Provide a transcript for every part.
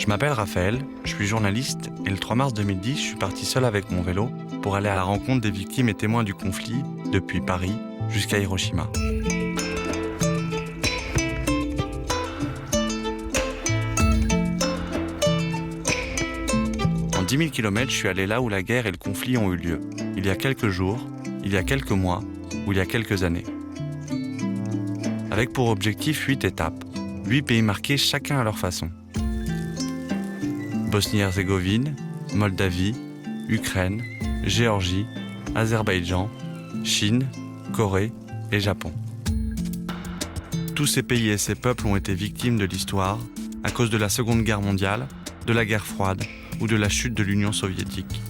Je m'appelle Raphaël, je suis journaliste et le 3 mars 2010, je suis parti seul avec mon vélo pour aller à la rencontre des victimes et témoins du conflit, depuis Paris jusqu'à Hiroshima. En 10 000 km, je suis allé là où la guerre et le conflit ont eu lieu, il y a quelques jours, il y a quelques mois ou il y a quelques années. Avec pour objectif 8 étapes, 8 pays marqués chacun à leur façon. Bosnie-Herzégovine, Moldavie, Ukraine, Géorgie, Azerbaïdjan, Chine, Corée et Japon. Tous ces pays et ces peuples ont été victimes de l'histoire à cause de la Seconde Guerre mondiale, de la guerre froide ou de la chute de l'Union soviétique.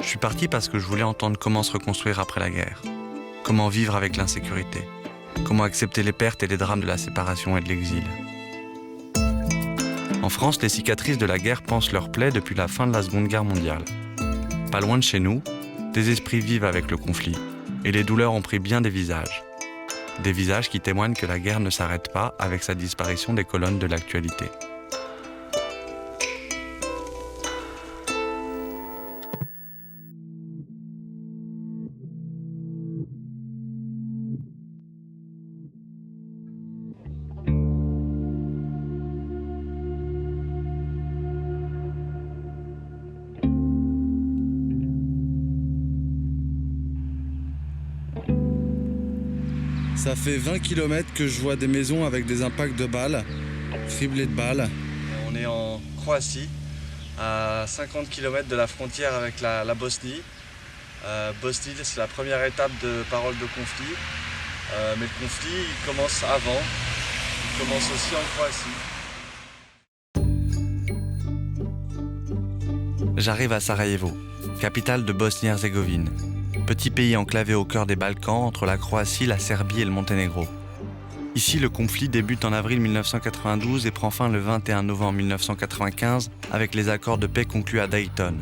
Je suis parti parce que je voulais entendre comment se reconstruire après la guerre, comment vivre avec l'insécurité, comment accepter les pertes et les drames de la séparation et de l'exil. En France, les cicatrices de la guerre pansent leurs plaies depuis la fin de la Seconde Guerre mondiale. Pas loin de chez nous, des esprits vivent avec le conflit, et les douleurs ont pris bien des visages. Des visages qui témoignent que la guerre ne s'arrête pas avec sa disparition des colonnes de l'actualité. Ça fait 20 km que je vois des maisons avec des impacts de balles, criblées de balles. On est en Croatie, à 50 km de la frontière avec la Bosnie. Bosnie, c'est la première étape de parole de conflit. Mais le conflit, il commence avant. Il commence aussi en Croatie. J'arrive à Sarajevo, capitale de Bosnie-Herzégovine. Petit pays enclavé au cœur des Balkans, entre la Croatie, la Serbie et le Monténégro. Ici, le conflit débute en avril 1992 et prend fin le 21 novembre 1995 avec les accords de paix conclus à Dayton.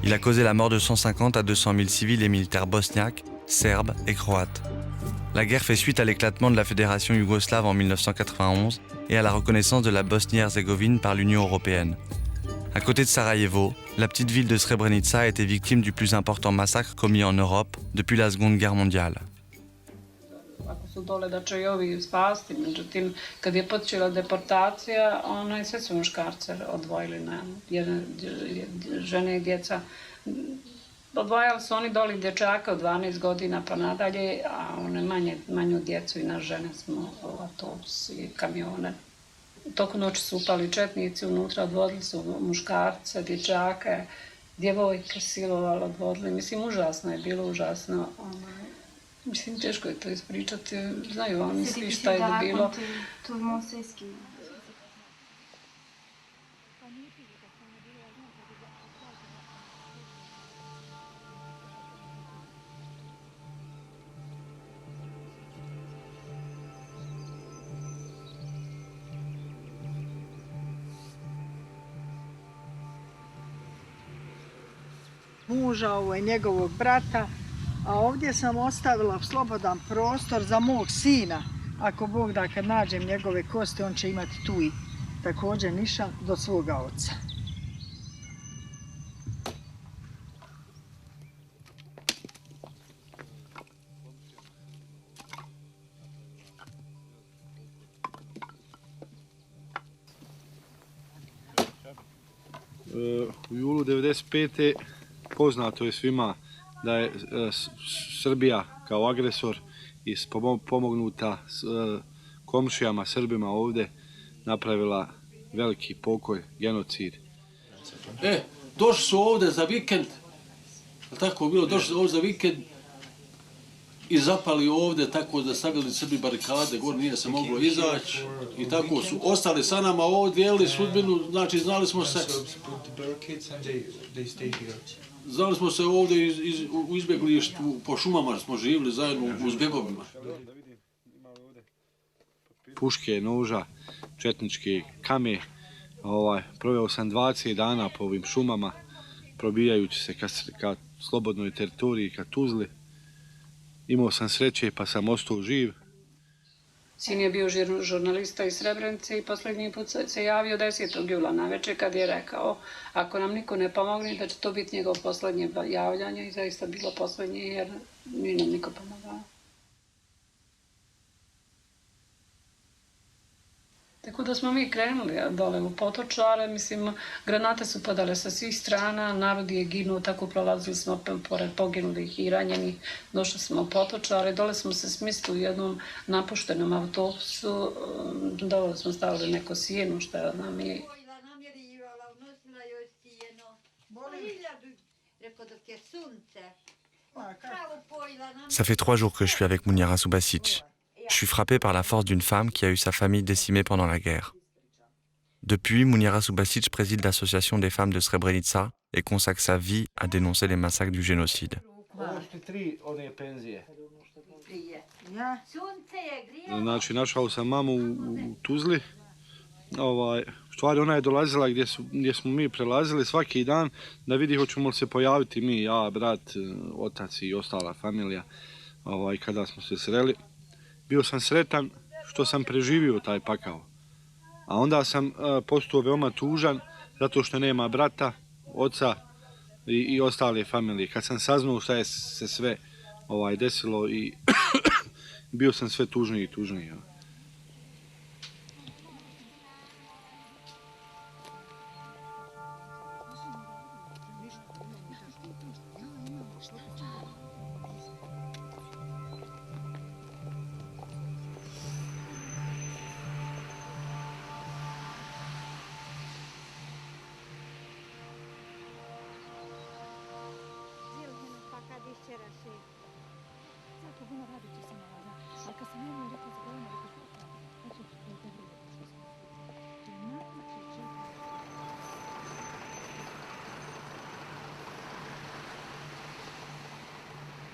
Il a causé la mort de 150 à 200 000 civils et militaires bosniaques, serbes et croates. La guerre fait suite à l'éclatement de la fédération yougoslave en 1991 et à la reconnaissance de la Bosnie-Herzégovine par l'Union européenne. À côté de Sarajevo, la petite ville de Srebrenica a été victime du plus important massacre commis en Europe depuis la Seconde Guerre mondiale. Ako su dole da će i ovi spasti, međutim, kad je počela deportacija, sve su muškarce odvojili na žene i djeca. Odvajali su oni doli dječaka od 12 godina pa nadalje, a one manju djecu i na žene smo autobus i kamione. Toku noći su upali četnici, unutra odvodili su muškarce, dječake, djevojke silovali, odvodili. Mislim, užasno je bilo, užasno. Mislim, teško je to ispričati. Znaju oni svi šta je bilo. Muža, njegovog brata, a ovdje sam ostavila slobodan prostor za mog sina. Ako Bog da, kad nađem njegove kosti, on će imati tu i također nišan do svoga oca. U julu 1995. poznato je svima da je Srbija kao agresor i pomognuta komšijama Srbima ovdje napravila veliki pokoj, genocid. Došli su ovdje za vikend, tako bilo, došli su ovdje za vikend i zapali ovdje tako da stavili Srbi barikade, gore nije se moglo izaći i tako su ostali sa nama ovdje, dijelili sudbinu, znači znali smo se. Znali smo se ovdje u izbjeglištu, po šumama smo živjeli zajedno u zbjegovima. Puške, noža, četničke kame. Proveo sam 20 dana po ovim šumama, probijajući se ka slobodnoj teritoriji, ka Tuzli. Imao sam sreće pa sam ostao živ. Sin je bio žurnalista iz Srebrenice i posljednji put se javio 10. jula navečer kad je rekao ako nam niko ne pomogne da će to biti njegov posljednje javljanje i zaista bilo posljednje jer nije nam niko pomogao. Tako da smo mi krenuli dole u Potočare, mislim, granate su padale sa svih strana, narod je ginuo, tako prolazili smo pored poginulih i ranjenih, došli smo u Potočare, dole smo se smislili u jednom napuštenom autobusu, dole smo stavili neko sjeno što je nam je. Ça fait 3 jours que je suis avec Munira Subasic. Je suis frappé par la force d'une femme qui a eu sa famille décimée pendant la guerre. Depuis, Munira Subasic préside l'association des femmes de Srebrenica et consacre sa vie à dénoncer les massacres du génocide. Znači, našao sam mamu u Tuzli. U stvari, ona je dolazila gdje smo mi prelazili svaki dan da vidi hoćemo li se pojaviti mi, ja, brat, otac i ostala familija kada smo se sreli. Bio sam sretan što sam preživio taj pakao. A onda sam postao veoma tužan zato što nema brata, oca i ostale familije. Kad sam saznao šta je se sve desilo i bio sam sve tužniji i tužniji.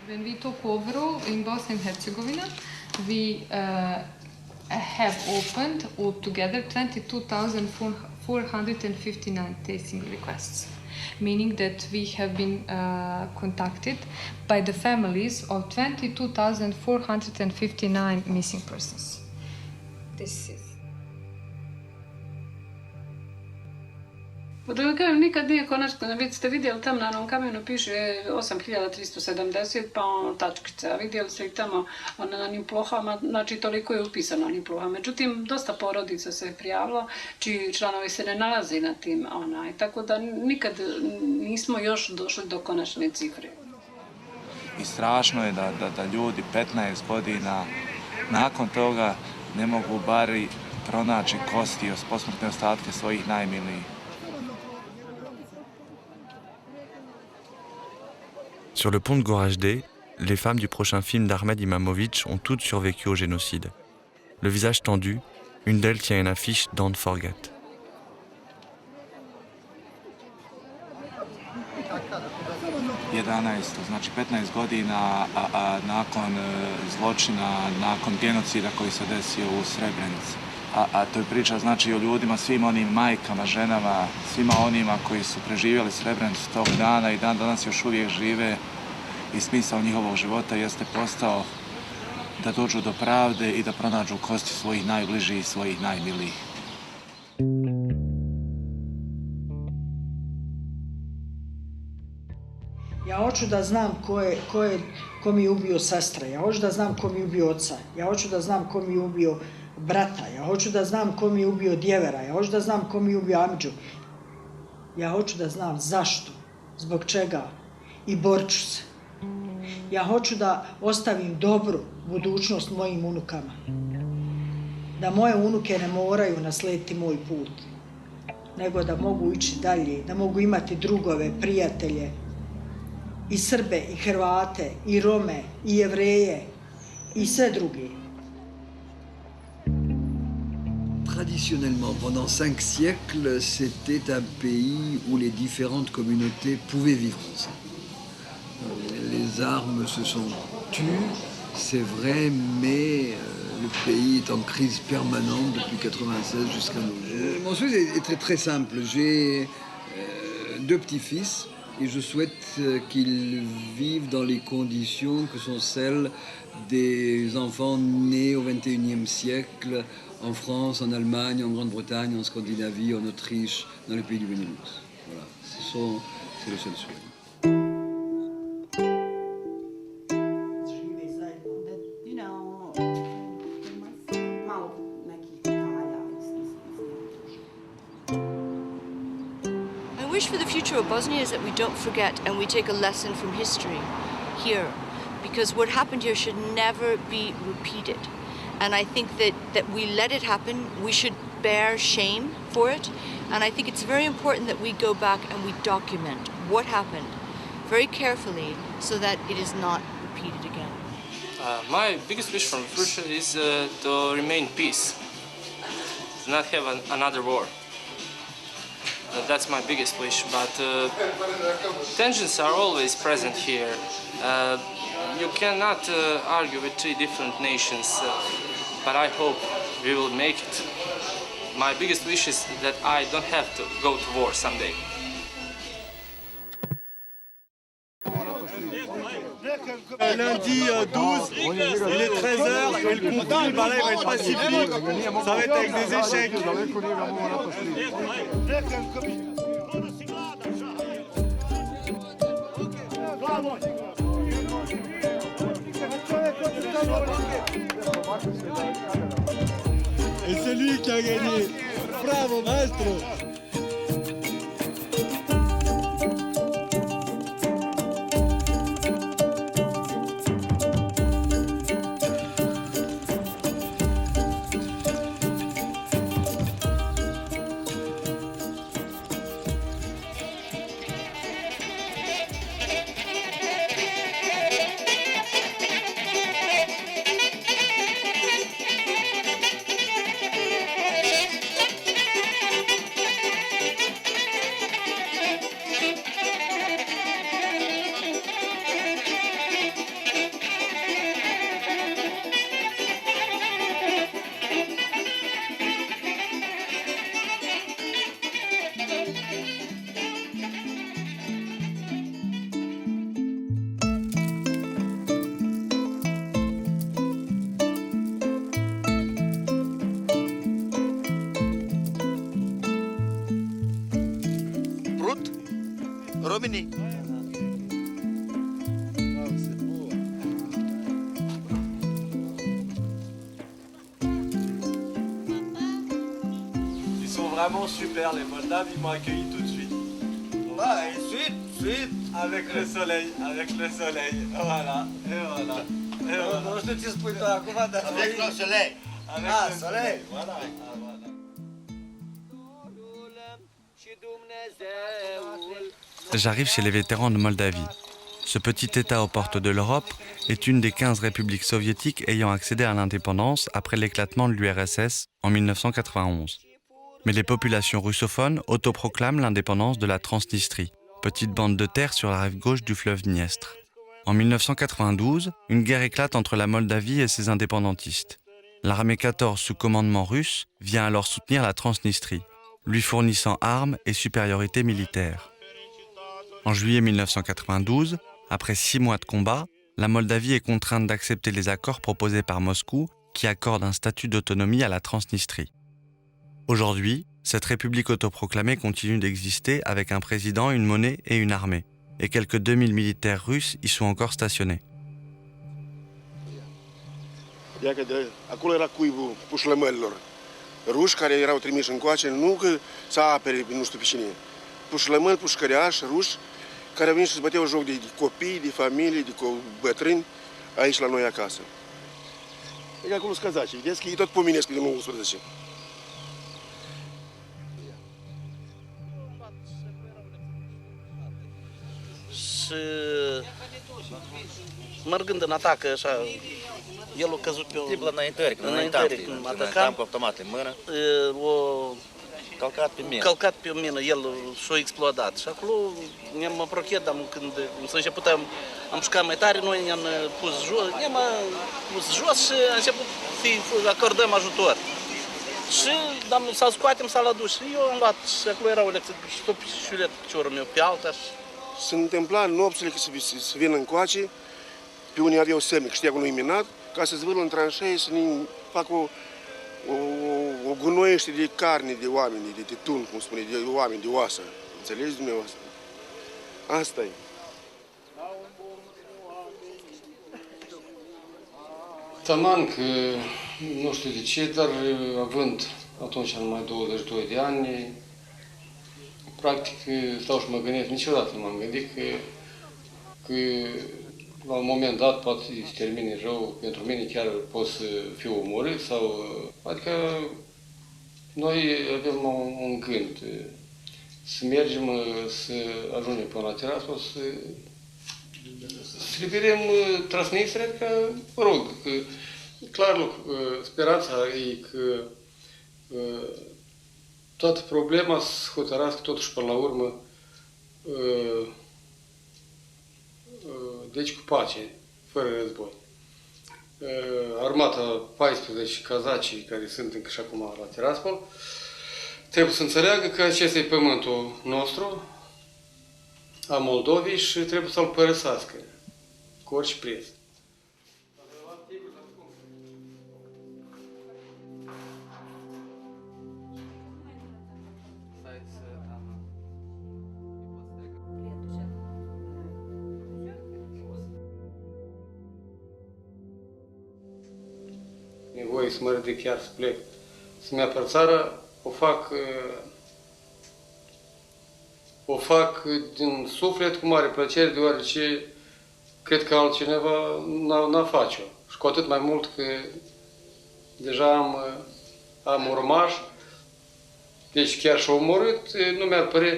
When we took over in Bosnia and Herzegovina, we have opened altogether 22,459 tasting requests, meaning that we have been contacted by the families of 22,459 missing persons. This is. Da vam kažem, nikad nije konačno, vi ste vidjeli tamo na onom kamenu piše 8370, pa tačkice, a vidjeli ste i tamo na njim plohama, znači toliko je upisano na njim plohama. Međutim, dosta porodica se je prijavilo, čiji članovi se ne nalazi na tim, tako da nikad nismo još došli do konačne cifre. I strašno je da ljudi 15 godina nakon toga ne mogu bari pronaći kosti, posmrtne ostatke svojih najmilijih. Sur le pont de Goražde, les femmes du prochain film d'Ahmed Imamovic ont toutes survécu au génocide. Le visage tendu, une d'elles tient une affiche Don't Forget. Znači 15 godina nakon zločina, nakon genocida koji se desio u Srebrenici. A to je priča znači o ljudima, svim onim majkama, ženama, svima onima koji su preživjeli Srebrenicu tog dana i dan danas još uvijek žive i smisao njihovog života jeste postao da dođu do pravde i da pronađu kosti svojih najbližih i svojih najmilijih. Ja hoću da znam ko mi je ubio sestra, ja hoću da znam ko mi je ubio oca, ja hoću da znam ko mi je ubio brata, ja hoću da znam ko mi je ubio djevera, ja hoću da znam ko mi je ubio amidžu. Ja hoću da znam zašto, zbog čega i borit ću se. Ja hoću da ostavim dobru budućnost mojim unukama. Da moje unuke ne moraju naslijediti moj put, nego da mogu ići dalje, da mogu imati drugove, prijatelje, i Srbe, i Hrvate, i Rome, i Jevreje, i sve druge. Traditionnellement, pendant 5 siècles, c'était un pays où les différentes communautés pouvaient vivre ensemble. Les armes se sont tues, c'est vrai, mais le pays est en crise permanente depuis 1996 jusqu'à nos jours. Mon souhait est très simple. J'ai 2 petits-fils et je souhaite qu'ils vivent dans les conditions que sont celles des enfants nés au XXIe siècle en France, en Allemagne, en Grande-Bretagne, en Scandinavie, en Autriche, dans les pays du Benelux. Voilà, c'est le seul souhait. My wish for the future of Bosnia is that we don't forget and we take a lesson from history here, because what happened here should never be repeated. And I think that we let it happen. We should bear shame for it. And I think it's very important that we go back and we document what happened very carefully so that it is not repeated again. My biggest wish from the future is to remain peace, to not have another war. That's my biggest wish, but tensions are always present here. You cannot argue with three different nations, but I hope we will make it. My biggest wish is that I don't have to go to war someday. Lundi 12, il est 13h, et le conflit là, il va être pacifique, ça va être avec des échecs. Et c'est lui qui a gagné. Bravo, maestro! România. Ils sont vraiment super, les Moldaves, ils m'ont accueilli tout de suite. Ouais, suite. Avec le soleil, voilà, et voilà. Et voilà. Nu știu ce spui tu acum, dar... Avec le soleil. Avec le soleil. Voilà. J'arrive chez les vétérans de Moldavie. Ce petit État aux portes de l'Europe est une des 15 républiques soviétiques ayant accédé à l'indépendance après l'éclatement de l'URSS en 1991. Mais les populations russophones autoproclament l'indépendance de la Transnistrie, petite bande de terre sur la rive gauche du fleuve Dniestre. En 1992, une guerre éclate entre la Moldavie et ses indépendantistes. L'armée 14 sous commandement russe vient alors soutenir la Transnistrie, lui fournissant armes et supériorité militaire. En juillet 1992, après 6 mois de combat, la Moldavie est contrainte d'accepter les accords proposés par Moscou qui accordent un statut d'autonomie à la Transnistrie. Aujourd'hui, cette république autoproclamée continue d'exister avec un président, une monnaie et une armée, et quelques 2000 militaires russes y sont encore stationnés. Acolo era cuibul pușlămărilor ruși care erau trimiși încoace, nu că să apere nu știu pe cine. Pușlămări, pușcăreași ruși care au venit și se băteau joc de copii, de familii, de bătrâni aici la noi acasă. Deci acolo sunt cazaci, vedeți că ei tot pomenesc din 19. Și mergând în atac, așa, el a căzut pe o... Tip la înaintări, când atacam cu automatele în mână. Călcat pe mină. Călcat pe mină, el și-a explodat. Și acolo ne-am aprochet, când s-a început, am șucat mai tare, noi ne-am pus jos, și a început să acordăm ajutor. Și să-l scoatem, să-l aduc. Și eu am luat, și acolo era o lecție, și tot pișulet piciorul meu pe alta, se întâmpla nopțile să vină încoace, pe unii aveau semne că știa că nu-i minat, ca să zvârlă în tranșee să ne facă o gunoiește de carne de oameni, de tun, cum spune, de oameni, de oasă. Înțelegeți dumneavoastră? Asta e. Taman că, nu știu de ce, dar având atunci numai 22 de ani, practic stau și mă gândesc, niciodată nu m-am gândit că la un moment dat poate să termine rău, pentru mine chiar pot să fiu omorât sau... Adică noi avem un gând, să mergem, să ajungem până la Tiraspol, să liberăm Transnistria, că, mă rog, că, clar, speranța e că toată problema să hotărască totuși până la urmă, deci cu pace, fără război. Armata 14 cazacii care sunt încă și acum la Tiraspol trebuie să înțeleagă că acesta e pământul nostru, a Moldovei, și trebuie să-l părăsească cu orice preț. Nevoie să mă ridic chiar să plec, să-mi apăr țara, o fac din suflet cu mare plăcere, deoarece cred că altcineva n-a face-o. Și cu atât mai mult că deja am urmaș, deci chiar și-o omorât, nu mi-ar părea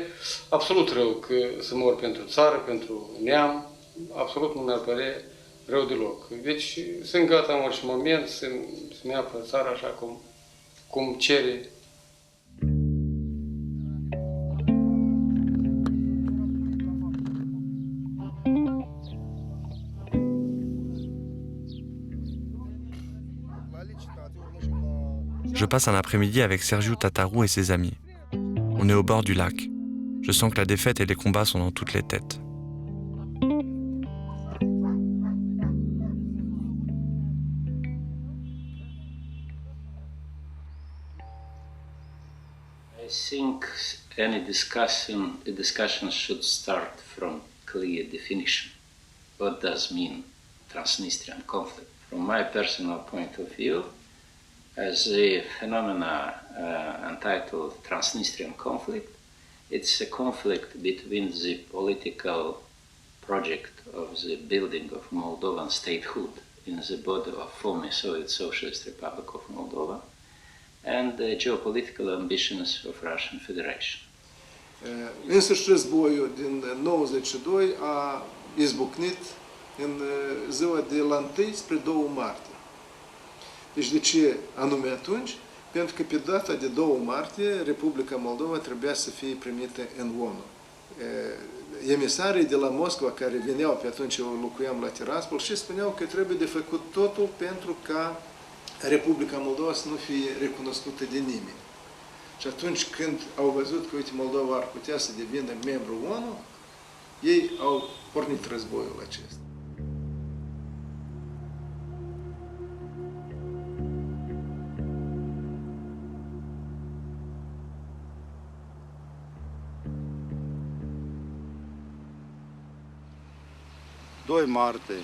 absolut rău că să mor pentru țară, pentru neam, absolut nu mi-ar părea rău deloc. Deci sunt gata în orice moment să-mi apăr țara așa cum cere. Je passe un après-midi avec Sergiu Tatarou et ses amis. On est au bord du lac. Je sens que la défaite et les combats sont dans toutes les têtes. I think any discussion should start from clear definition. What does mean Transnistrian conflict? From my personal point of view, as a phenomena entitled Transnistrian conflict, it's a conflict between the political project of the building of Moldovan statehood in the border of former Soviet Socialist Republic of Moldova and the geopolitical ambitions of Russian Federation. Însăși războiul din 92 a izbucnit în ziua de la 1 spre 2 martie. Deci de ce anume atunci? Pentru că pe data de 2 martie Republica Moldova trebuia să fie primită în ONU. Emisarii de la Moscova care veneau pe atunci, eu locuiam la Tiraspol, și spuneau că trebuie de făcut totul pentru ca Republica Moldova să nu fie recunoscută de nimeni. Și atunci când au văzut că, uite, Moldova ar putea să devină membru ONU, ei au pornit războiul acesta. Martie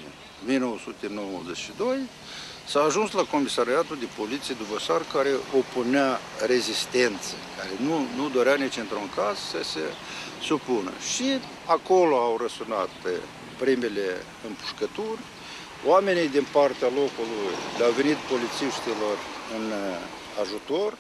1992 s-a ajuns la Comisariatul de Poliție Dubăsar, care opunea rezistență, care nu dorea nici într-un caz să se supună. Și acolo au răsunat primele împușcături. Oamenii din partea locului le-au venit polițiștilor în ajutor.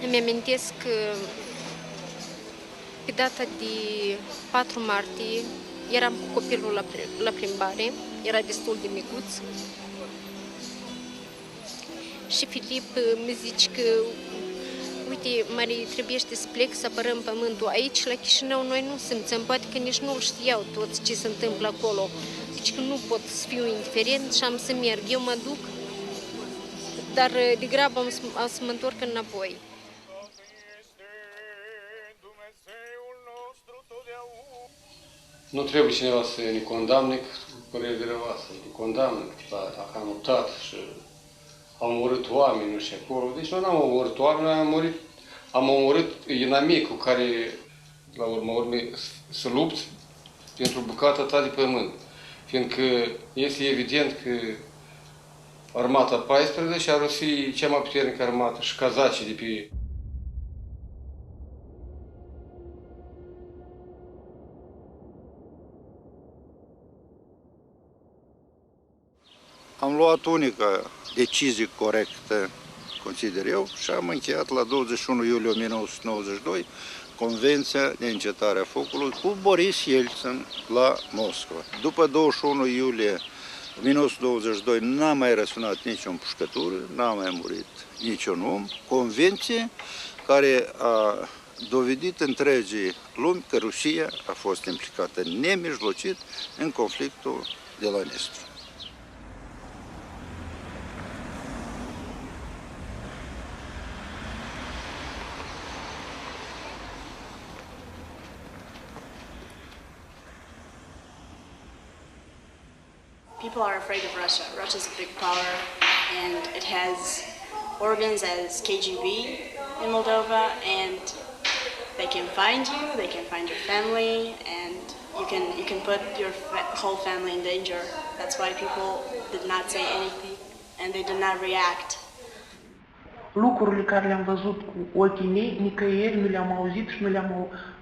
Îmi amintesc că pe data de 4 martie eram cu copilul la plimbare, era destul de micuț. Și Filip mi zice că Uite, Marie, trebuie să plec să apărăm pământul. Aici, la Chișinău, noi nu simțim, poate că nici nu știau toți ce se întâmplă acolo. Deci că nu pot să fiu indiferent și am să merg. Eu mă duc, dar degrabă am să mă întorc înapoi. Nu trebuie cineva să ne condamne cu părere de rău, să ne condamne, dacă am luptat și am omorât oameni, nu știu, acolo. Deci noi n-am omorât oameni, noi am omorât inamicul care, la urma urmei, să lupți pentru bucata ta de pământ. Fiindcă este evident că armata 14 ar fi cea mai puternică armată și cazacii de pe... Am luat unica decizie corectă, consider eu, și am încheiat la 21 iulie 1992 Convenția de încetare a focului cu Boris Yeltsin la Moscova. După 21 iulie 1922 n-a mai răsunat nicio împușcătură, n-a mai murit niciun om. Convenție care a dovedit întregii lumi că Rusia a fost implicată nemijlocit în conflictul de la Nistru. People are afraid of Russia. Russia's a big power, and it has organs as KGB in Moldova, and they can find you, they can find your family, and you can put your whole family in danger. That's why people did not say anything, and they did not react. Lucrurile care le-am văzut cu ochii mei, nicăieri nu le-am auzit și nu le-am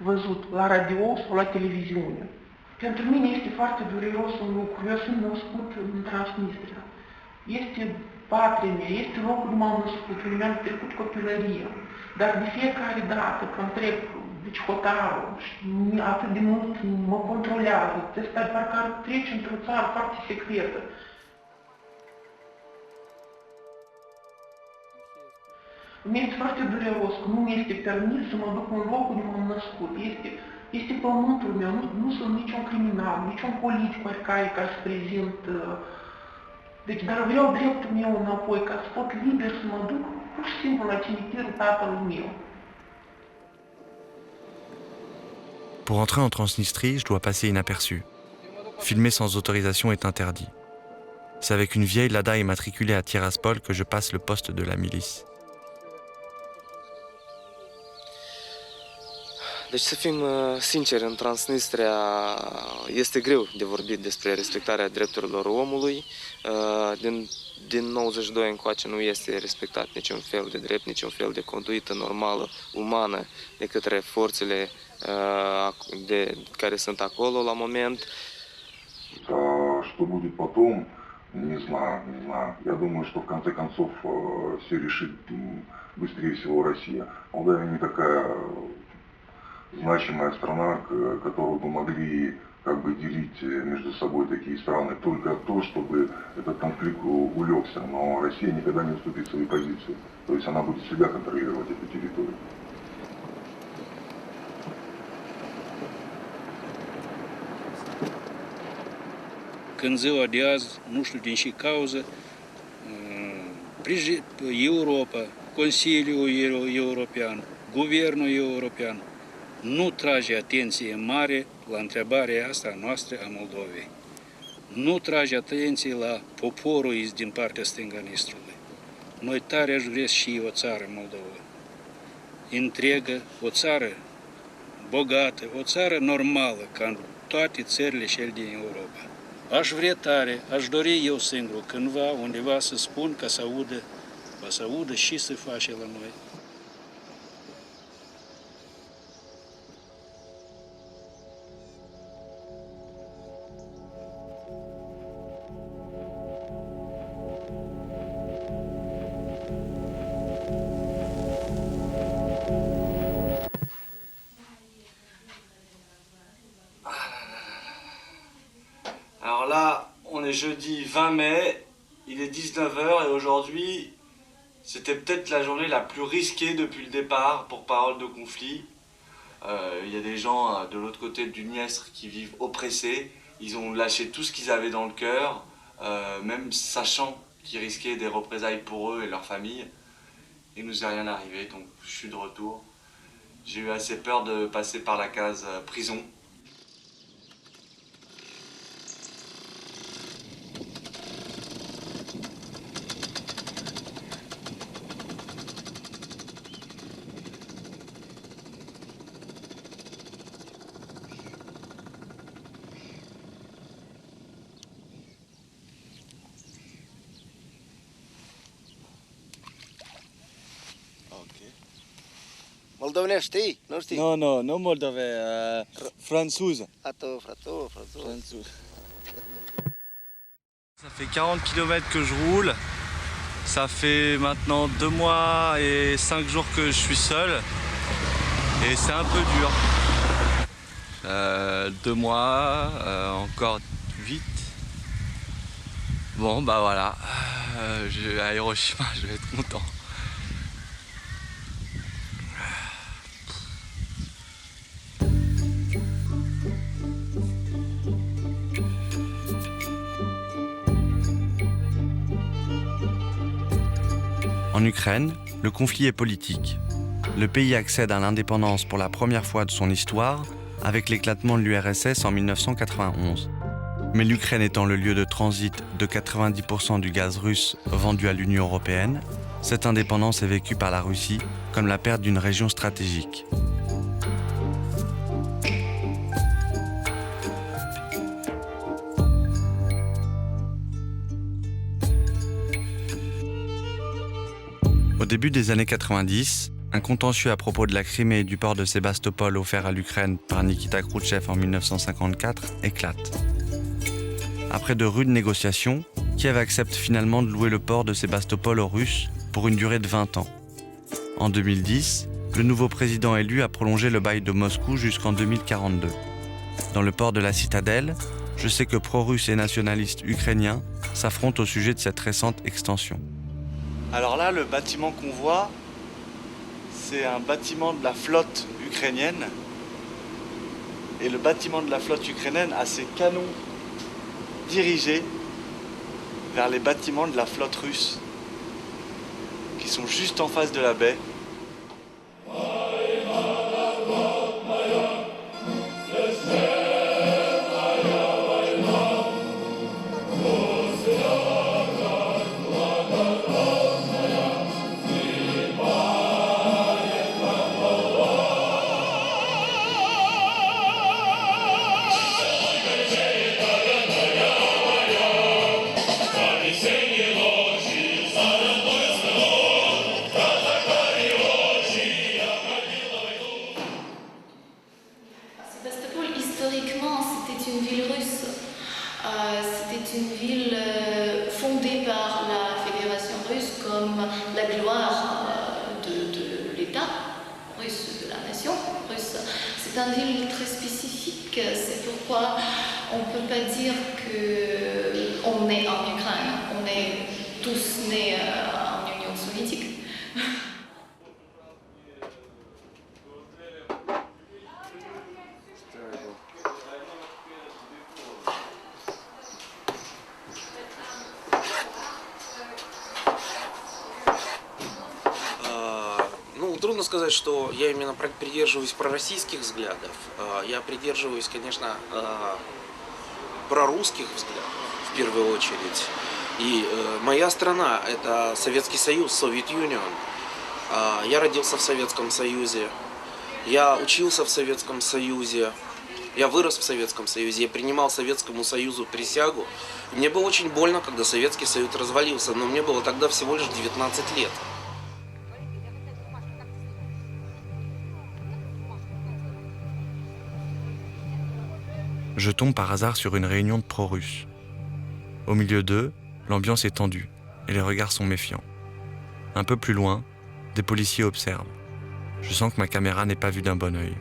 văzut la radio sau la televiziune. Pentru mine este foarte dureros un lucru. Eu sunt născut în Transnistria. Este patria mea, este locul unde m-am născut, unde mi-am trecut copilăria. Dar de fiecare dată când trec, deci hotarul, și atât de mult mă controlează, ăsta parcă ar trece într-o țară foarte secretă. Mi este foarte dureros că nu mi este permis să mă duc în locul unde m-am născut. Este pământul meu, nu sunt niciun criminal, niciun politic care să prezint. Deci, dar vreau dreptul meu înapoi, ca să pot liber să mă duc pur și simplu la cimitirul tatălui meu. Pour entrer en Transnistrie, je dois passer inaperçu. Filmer sans autorisation est interdit. C'est avec une vieille Lada immatriculée à Tiraspol que je passe le poste de la milice. Deci să fim sinceri, în Transnistria este greu de vorbit despre respectarea drepturilor omului. Din 92 încoace nu este respectat niciun fel de drept, niciun fel de conduită normală, umană de către forțele care sunt acolo la moment. Что будет потом, не знаю. Я думаю, что в конце концов все решит быстрее всего Россия. Молдавия не такая значимая страна, которую бы могли как бы делить между собой такие страны только то, чтобы этот конфликт улегся. Но Россия никогда не уступит свои позиции. То есть она будет всегда контролировать эту территорию. În ziua de azi, nu știu din ce cauză, Europa, Consiliul European, Guvernul European nu trage atenție mare la întrebarea asta noastră a Moldovei. Nu trage atenție la poporul din partea stângă a Nistrului. Noi tare aș vrea și o țară Moldova. Întregă, o țară bogată, o țară normală, ca în toate țările cele din Europa. Aș vrea tare, aș dori eu singur, cândva, undeva să spun ca să audă și să face la noi. Alors là, on est jeudi 20 mai, il est 19h et aujourd'hui, C'était peut-être la journée la plus risquée depuis le départ pour parole de conflit. Il y a des gens de l'autre côté du Dniestre qui vivent oppressés. Ils ont lâché tout ce qu'ils avaient dans le cœur, même sachant qu'ils risquaient des représailles pour eux et leur famille. Il nous est rien arrivé, donc je suis de retour. J'ai eu assez peur de passer par la case prison. Moldovenești știi? Nu știi? Nu moldove, franțuză. Franțuz. Ça fait 40 km que je roule. Ça fait maintenant 2 mois et 5 jours que je suis seul. Et c'est un peu dur. 2 mois, encore vite. Bon bah voilà, à Hiroshima je vais être content. En Ukraine, le conflit est politique. Le pays accède à l'indépendance pour la première fois de son histoire avec l'éclatement de l'URSS en 1991. Mais l'Ukraine étant le lieu de transit de 90% du gaz russe vendu à l'Union européenne, cette indépendance est vécue par la Russie comme la perte d'une région stratégique. Au début des années 90, un contentieux à propos de la Crimée et du port de Sébastopol offert à l'Ukraine par Nikita Khrouchtchev en 1954 éclate. Après de rudes négociations, Kiev accepte finalement de louer le port de Sébastopol aux Russes pour une durée de 20 ans. En 2010, le nouveau président élu a prolongé le bail de Moscou jusqu'en 2042. Dans le port de la Citadelle, je sais que pro-russes et nationalistes ukrainiens s'affrontent au sujet de cette récente extension. Alors là, le bâtiment qu'on voit, c'est un bâtiment de la flotte ukrainienne. Et le bâtiment de la flotte ukrainienne a ses canons dirigés vers les bâtiments de la flotte russe, qui sont juste en face de la baie. Sébastopol, historiquement, c'était une ville russe. C'était une ville fondée par la Fédération russe comme la gloire de l'État russe, de la nation russe. C'est une ville très spécifique, c'est pourquoi on ne peut pas dire qu'on est en Ukraine. On est tous nés en Union soviétique. Трудно сказать, что я именно придерживаюсь пророссийских взглядов. Я придерживаюсь, конечно, прорусских взглядов в первую очередь. И моя страна – это Советский Союз, Soviet Union. Я родился в Советском Союзе, я учился в Советском Союзе, я вырос в Советском Союзе, я принимал Советскому Союзу присягу. И мне было очень больно, когда Советский Союз развалился, но мне было тогда всего лишь 19 лет. Je tombe par hasard sur une réunion de pro-russes. Au milieu d'eux, l'ambiance est tendue et les regards sont méfiants. Un peu plus loin, des policiers observent. Je sens que ma caméra n'est pas vue d'un bon œil.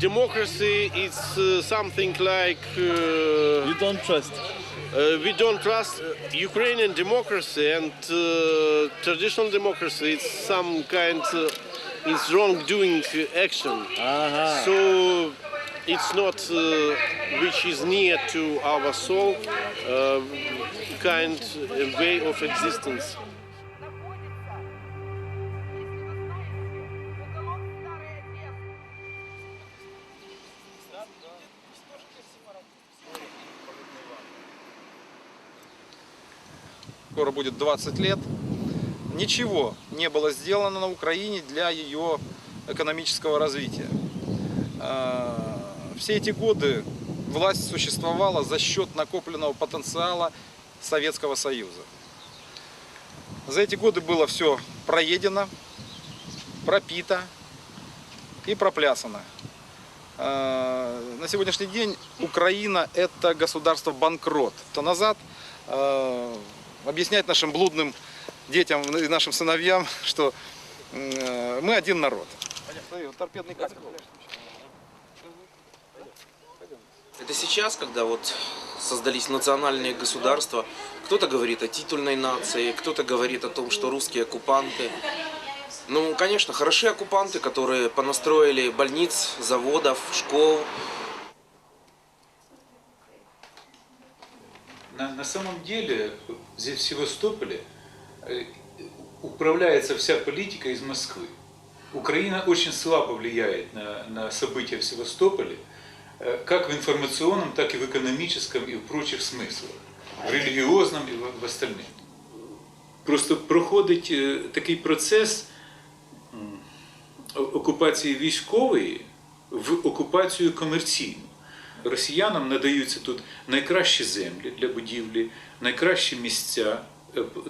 democracy is something like... You don't trust? We don't trust Ukrainian democracy, and traditional democracy is some kind is wrongdoing action. So it's not which is near to our soul, kind of way of existence. Скоро будет 20 лет. Ничего не было сделано на Украине для ее экономического развития. Все эти годы власть существовала за счет накопленного потенциала Советского Союза. За эти годы было все проедено, пропито и проплясано. На сегодняшний день Украина – это государство-банкрот. То назад объяснять нашим блудным детям и нашим сыновьям, что мы один народ. Это сейчас, когда вот создались национальные государства, кто-то говорит о титульной нации, кто-то говорит о том, что русские оккупанты. Ну, конечно, хороши оккупанты, которые понастроили больниц, заводов, школ. На самом деле здесь в Севастополе управляется вся политика из Москвы. Украина очень слабо влияет на события в Севастополе, как в информационном, так и в экономическом и в прочих смыслах, в релігіозному і в остальному. Просто проходить такий процес окупації військової в окупацію комерційну. Росіянам надаються тут найкращі землі для будівлі, найкращі місця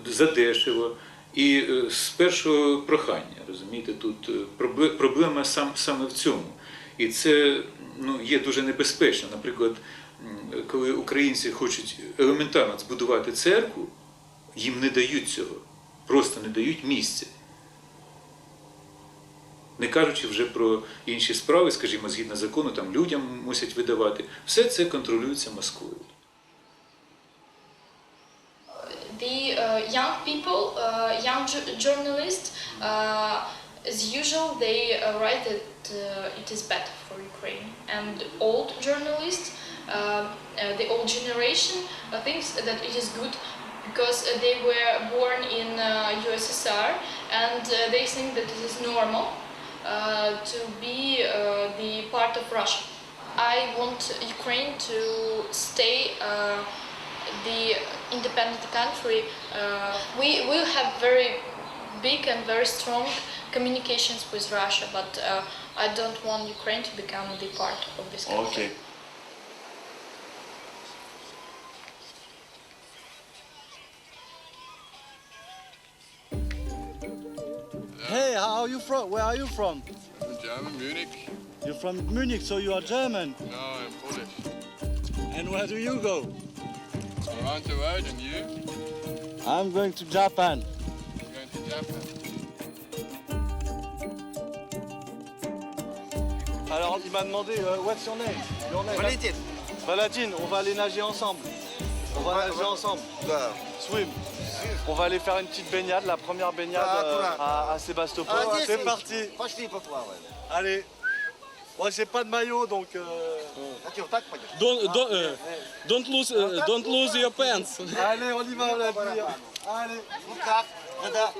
задешево і з першого прохання. Розумієте, тут проблема саме в цьому. І це є дуже небезпечно. Наприклад, коли українці хочуть елементарно збудувати церкву, їм не дають цього, просто не дають місця. Не кажучи вже про інші справи, скажімо, згідно закону, там людям мусять видавати. Все це контролюється Москвою. The young people, young journalists, as usual, they write that it is bad for Ukraine. And old journalists, the old generation, thinks that it is good because they were born in USSR, and they think that it is normal to be the part of Russia. I want Ukraine to stay the independent country. We will have very big and very strong communications with Russia, but I don't want Ukraine to become the part of this country. Okay. Hey, how are you from? Where are you from? I'm German, Munich. You're from Munich, so you are German. No, I'm Polish. And where do you go? Around the world, and you? I'm going to Japan. I'm going to Japan. Alors, il m'a demandé, what's your name? Your name? Valentin. Valentin, on va aller nager ensemble. On va nager ensemble. Swim. On va aller faire une petite baignade, la première baignade à Sébastopol. C'est parti. Пошли поплаваем. Allez. Moi, j'ai pas de maillot, donc. Don't lose your pants. Allez, on y va, Vladimir. Allez. Вода.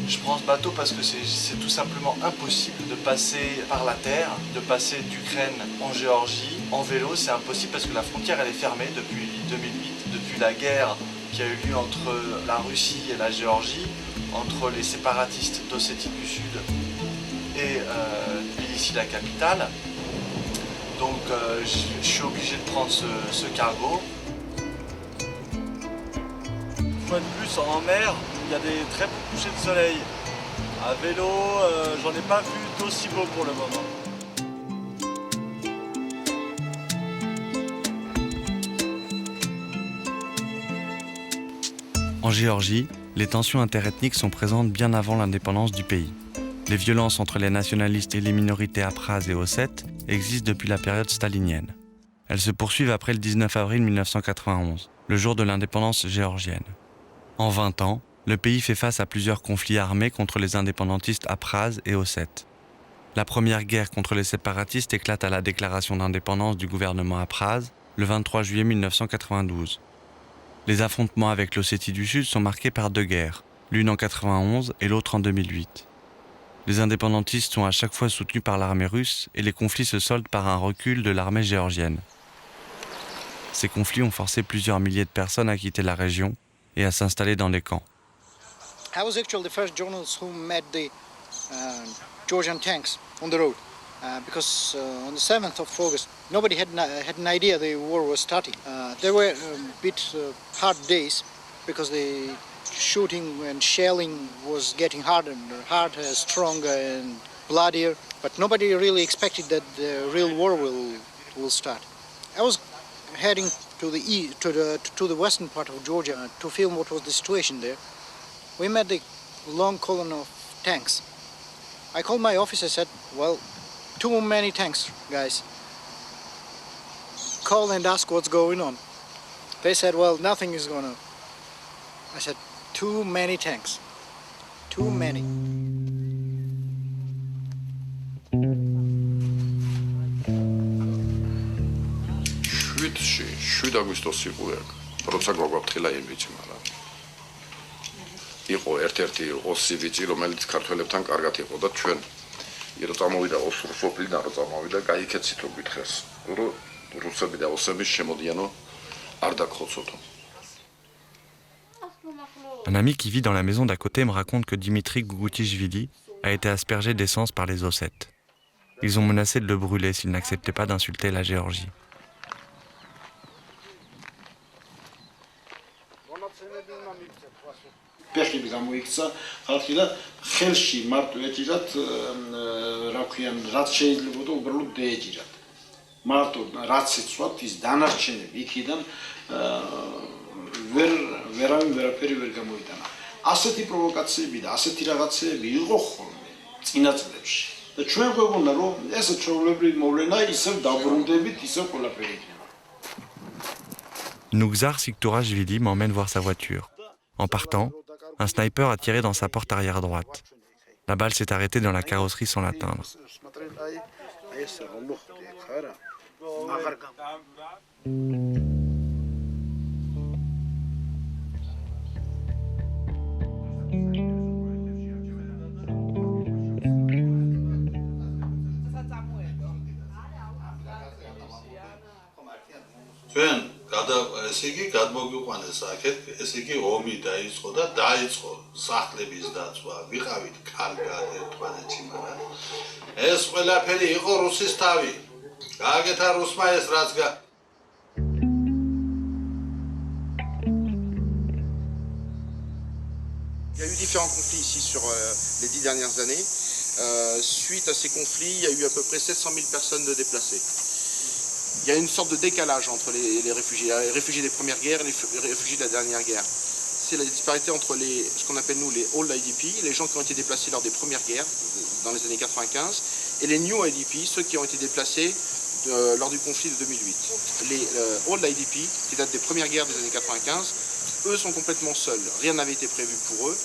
Je prends ce bateau parce que c'est tout simplement impossible de passer par la terre, de passer d'Ukraine en Géorgie en vélo. C'est impossible parce que la frontière elle est fermée depuis 2008, depuis la guerre qui a eu lieu entre la Russie et la Géorgie, entre les séparatistes d'Ossétie du Sud et Tbilissi, la capitale. Donc je suis obligé de prendre ce cargo. Une fois de plus, en mer, il y a des très beaux couchers de soleil. À vélo, j'en ai pas vu d'aussi beau pour le moment. En Géorgie, les tensions interethniques sont présentes bien avant l'indépendance du pays. Les violences entre les nationalistes et les minorités aprazes et ossètes existent depuis la période stalinienne. Elles se poursuivent après le 19 avril 1991, le jour de l'indépendance géorgienne. En 20 ans, le pays fait face à plusieurs conflits armés contre les indépendantistes aprazes et ossètes. La première guerre contre les séparatistes éclate à la déclaration d'indépendance du gouvernement apraz le 23 juillet 1992. Les affrontements avec l'Ossétie du Sud sont marqués par deux guerres, l'une en 91 et l'autre en 2008. Les indépendantistes sont à chaque fois soutenus par l'armée russe et les conflits se soldent par un recul de l'armée géorgienne. Ces conflits ont forcé plusieurs milliers de personnes à quitter la région et à s'installer dans des camps. I was actually the first journalist who met the Georgian tanks on the road because on the 7th of August nobody had an idea the war was starting. There were a bit hard days because the shooting and shelling was getting harder, stronger and bloodier, but nobody really expected that the real war will start. I was heading to the western part of Georgia to film what was the situation there. We met the long column of tanks. I called my office and said, well, too many tanks, guys. Call and ask what's going on. They said, well, nothing is gonna. I said, too many tanks. Too many. 7 აგვისტოსი იყო ეგ, როცა გვაგვაფრთხილა იმ ბიჭი, მაგრამ იყო ერთ-ერთი ოსი ბიჭი, რომელიც ქართველებთან კარგად იყო და ჩვენ ირო წამოვიდა ოსურ სოფლიდან, რო წამოვიდა, გაიქეცი თუ გითხეს, რომ რუსები და ოსები შემოდიანო არ დაგხოცოთო. Un ami qui vit dans la maison d'à côté me raconte que Dimitri Gougoutishvili a été aspergé d'essence par les Ossètes. Ils ont menacé de le brûler s'il n'acceptait pas d'insulter la Géorgie. Πέχτηκε გამოიქცა ხალხი და ხელში მარტო ეჭირათ რა ქვიან რაც შეიძლებოდა უბრალოდ დაეჭირათ მარტო რაც იცვათ ის დანარჩენები იქიდან ვერაფერი ვერ გამოიტანა ასეთი პროვოკაციები და ასეთი რაღაცეები იყო ხოლმე წინა წლებში და ჩვენ გვეგონა რომ ეს ჩვეულებრივი მოვლენა ისევ დაბრუნდებით ისევ ყველაფერი იქნება. Nugzar Siktourashvili m'emmène voir sa voiture. En partant, un sniper a tiré dans sa porte arrière droite. La balle s'est arrêtée dans la carrosserie sans l'atteindre. ესე იგი გადმოგიყვანეს აქეთ, ესე იგი ომი დაიწყო და დაიწყო სახლების დაცვა, ვიყავით კარგად ერთმანეთში, მაგრამ ეს ყველაფერი იყო რუსის თავი. გააკეთა რუსმა ეს რაც Il y a eu différents conflits ici sur les 10 dernières années. Suite à ces conflits, il y a eu à peu près 700 000 personnes de déplacées. Il y a une sorte de décalage entre les réfugiés des premières guerres et les réfugiés de la dernière guerre. C'est la disparité entre ce qu'on appelle nous les old IDP, les gens qui ont été déplacés lors des premières guerres, dans les années 95, et les new IDP, ceux qui ont été déplacés lors du conflit de 2008. Les old IDP, qui datent des premières guerres des années 95, eux sont complètement seuls. Rien n'avait été prévu pour eux.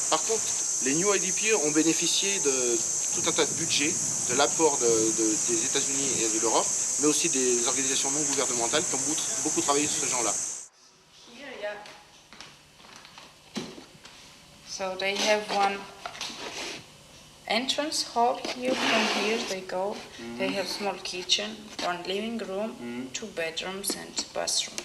Par contre, les new IDP ont bénéficié de tout un tas de budgets, de l'apport des États-Unis et de l'Europe, mais aussi des organisations non gouvernementales qui ont beaucoup travaillé sur ces gens-là. So they have one entrance hall here. From here they go. They have small kitchen, one living room, 2 bedrooms and bathroom.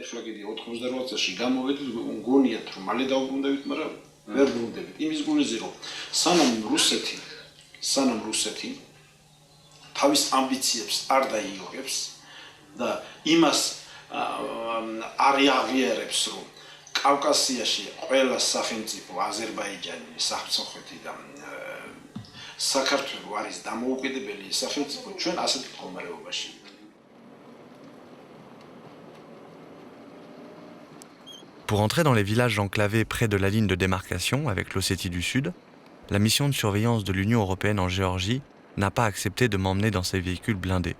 ეხლა კიდე 98 წელს გამოვედით, გონიათ რომ მალე დავბრუნდებით, მაგრამ ვერ ბრუნდებით. იმის გულზე რომ სანამ რუსეთი თავის ამბიციებს არ დაიოგებს და იმას არ იაღიარებს, რომ კავკასიაში ყველა სახელმწიფო აზერბაიჯანი, საფრთხეთი და საქართველო არის დამოუკიდებელი სახელმწიფო, ჩვენ ასეთ მდგომარეობაში. Pour entrer dans les villages enclavés près de la ligne de démarcation avec l'Ossétie du Sud, la mission de surveillance de l'Union européenne en Géorgie n'a pas accepté de m'emmener dans ses véhicules blindés.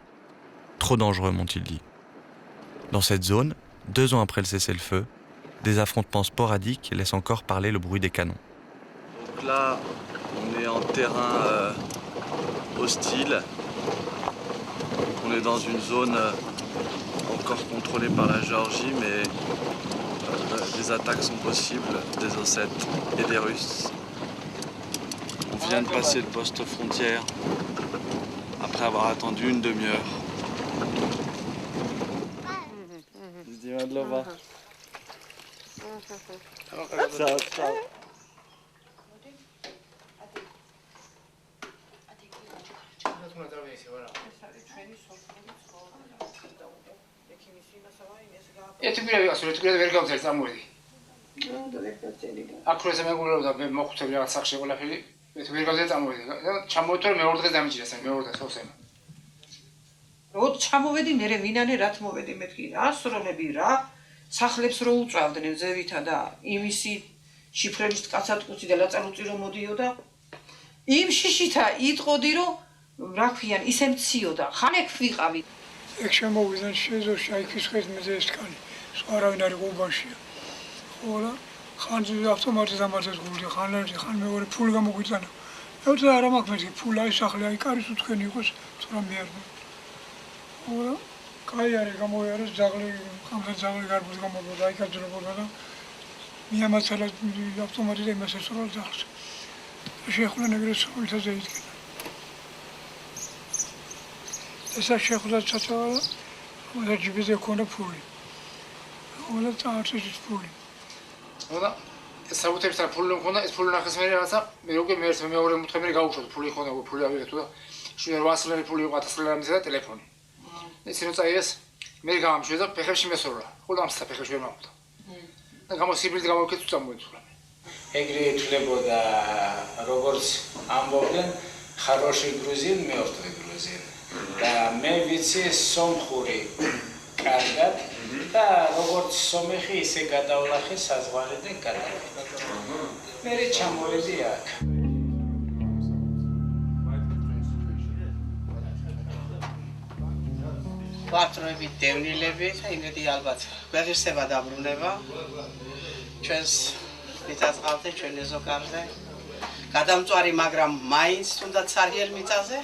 Trop dangereux, m'ont-ils dit. Dans cette zone, 2 ans après le cessez-le-feu, des affrontements sporadiques laissent encore parler le bruit des canons. Donc là, on est en terrain hostile. On est dans une zone encore contrôlée par la Géorgie, mais des attaques sont possibles des Ossètes et des Russes. On vient de passer le poste frontière après avoir attendu une demi-heure. Ciao, ciao. ერთი კვირა ვიღას ერთი კვირა ვერ გავწერთ ამოედი. აქროზე მეგულობდა მე მოხუცები რაღაც სახში ყველაფერი მე ვერ გავწერთ ამოედი. და ჩამოვედი რომ მეორე დღეს დამიჭირა სამ მეორე დღეს ოსემა. როდ ჩამოვედი მე ვინანე რათ მოვედი მეთქი ასროლები რა სახლებს რო უწევდნენ ზევითა და იმისი შიფრების კაცატყუცი და ლაწალუწი რომ მოდიოდა იმ შიშითა იტყოდი რომ რა ქვიან ისე მციოდა ხანეკ ვიყავი ეგ შემოვიდნენ შეზოში აი ქისხეთ მეზესკანი სხვა არავინ არ იყო უბანშია ხოლა ხან ავტომატზე დამარცხეს გული ხან ერთი ხან მეორე ფული გამოგვიწანა ეუცა არა მაქვს მეთქი ფული აი სახლი აი კარის უცხენი იყოს თორა მე არ ხოლა კაი არის გამოიარეს ძაღლი ხანდა ძაღლი გარბუზ გამოგდა აი კაძრობოდა და მიამაცალა ავტომატი და იმას ესროლ ძაღლს შეხვდა ნეგრეს ხოლთაზე იდგა ესა შეხვდა ჩაჭალა და ჯიბიზე ქონდა ფული ხოლა წაარჩეს ფული ხოლა საბუთებთან ფული მქონდა ეს ფული ნახეს მე რაღაცა მე უკვე მე ერთ მეორე მუთხე მე გავუშვათ ფული ხონდა ფული ავიღეთ და შვიდ 800 ლარი ფული იყო 1000 ლარი მიზა და ტელეფონი ისე რომ წაიეს მე გამამშვიდე და ფეხებში მესროლა ხოლმე ამსა ფეხებში ვერ მოვიდა და გამოსიბილდი გამოვკეთე წამოეცურა ეგრე ითვლებოდა როგორც ამბობდნენ хороший грузин мертвый грузин და მე ვიცი სომხური კარგად და როგორც სომეხი ისე გადავლახე საზღვარი და გადავიდა მე ჩამოვედი აქ პატრონები დევნილები და იმედი ალბათ ვეღირსება დაბრუნება ჩვენს მიწაზე ჩვენ ეზოკარზე გადამწვარი მაგრამ მაინც თუნდაც სარიელ мицазе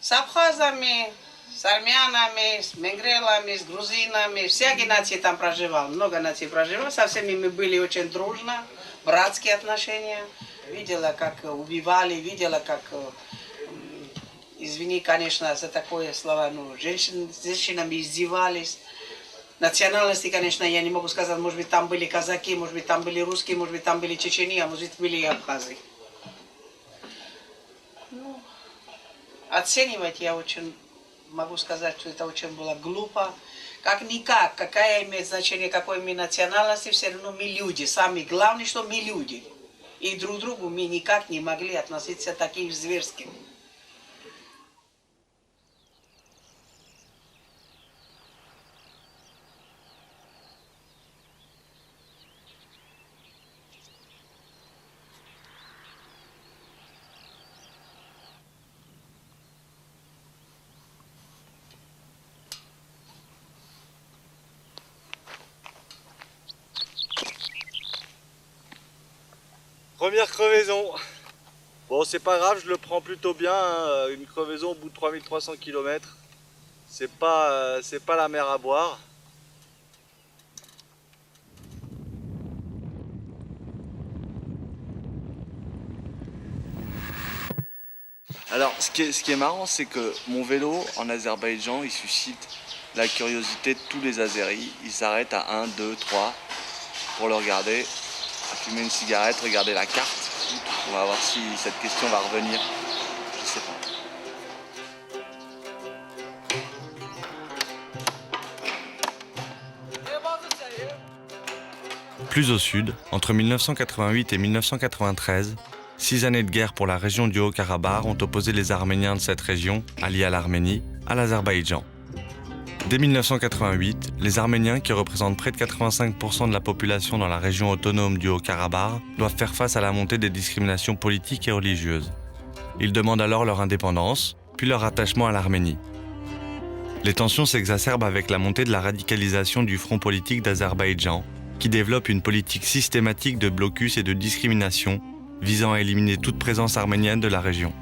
сабхазами с армянами, с менгрелами, с грузинами. Всякие нации там проживал, много наций проживал. Со всеми мы были очень дружно, братские отношения. Видела, как убивали, видела, как, извини, конечно, за такое слово, ну, женщинами издевались. Национальности, конечно, я не могу сказать, может быть, там были казаки, может быть, там были русские, может быть, там были чечени, а может быть, были и абхазы. Ну, оценивать я очень... Могу сказать, что это очень было глупо. Как-никак, какая имеет значение, какой мы национальности, все равно мы люди. Самое главное, что мы люди. И друг к другу мы никак не могли относиться таким зверским. Première crevaison. Bon, c'est pas grave, je le prends plutôt bien. Hein. Une crevaison au bout de 3300 km. C'est pas la mer à boire. Alors, ce qui est marrant, c'est que mon vélo en Azerbaïdjan, il suscite la curiosité de tous les Azéris. Ils s'arrêtent à 1, 2, 3 pour le regarder. Fumer une cigarette, regarder la carte. On va voir si cette question va revenir. Je sais pas. Plus au sud, entre 1988 et 1993, 6 années de guerre pour la région du Haut-Karabakh ont opposé les Arméniens de cette région, alliés à l'Arménie, à l'Azerbaïdjan. Dès 1988, les Arméniens, qui représentent près de 85% de la population dans la région autonome du Haut-Karabakh, doivent faire face à la montée des discriminations politiques et religieuses. Ils demandent alors leur indépendance, puis leur attachement à l'Arménie. Les tensions s'exacerbent avec la montée de la radicalisation du Front politique d'Azerbaïdjan, qui développe une politique systématique de blocus et de discrimination visant à éliminer toute présence arménienne de la région.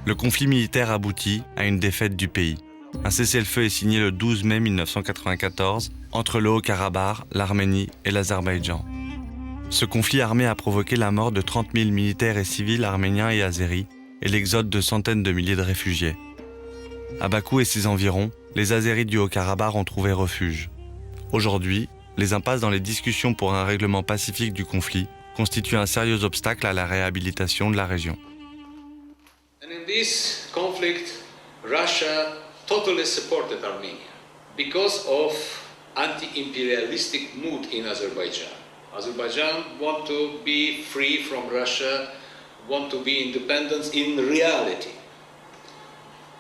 Le conflit militaire aboutit à une défaite du pays. Un cessez-le-feu est signé le 12 mai 1994 entre le Haut-Karabakh, l'Arménie et l'Azerbaïdjan. Ce conflit armé a provoqué la mort de 30 000 militaires et civils arméniens et azéris et l'exode de centaines de milliers de réfugiés. À Bakou et ses environs, les Azéris du Haut-Karabakh ont trouvé refuge. Aujourd'hui, les impasses dans les discussions pour un règlement pacifique du conflit constituent un sérieux obstacle à la réhabilitation de la région. And in this conflict, Russia totally supported Armenia because of anti-imperialistic mood in Azerbaijan. Azerbaijan want to be free from Russia, want to be independent in reality.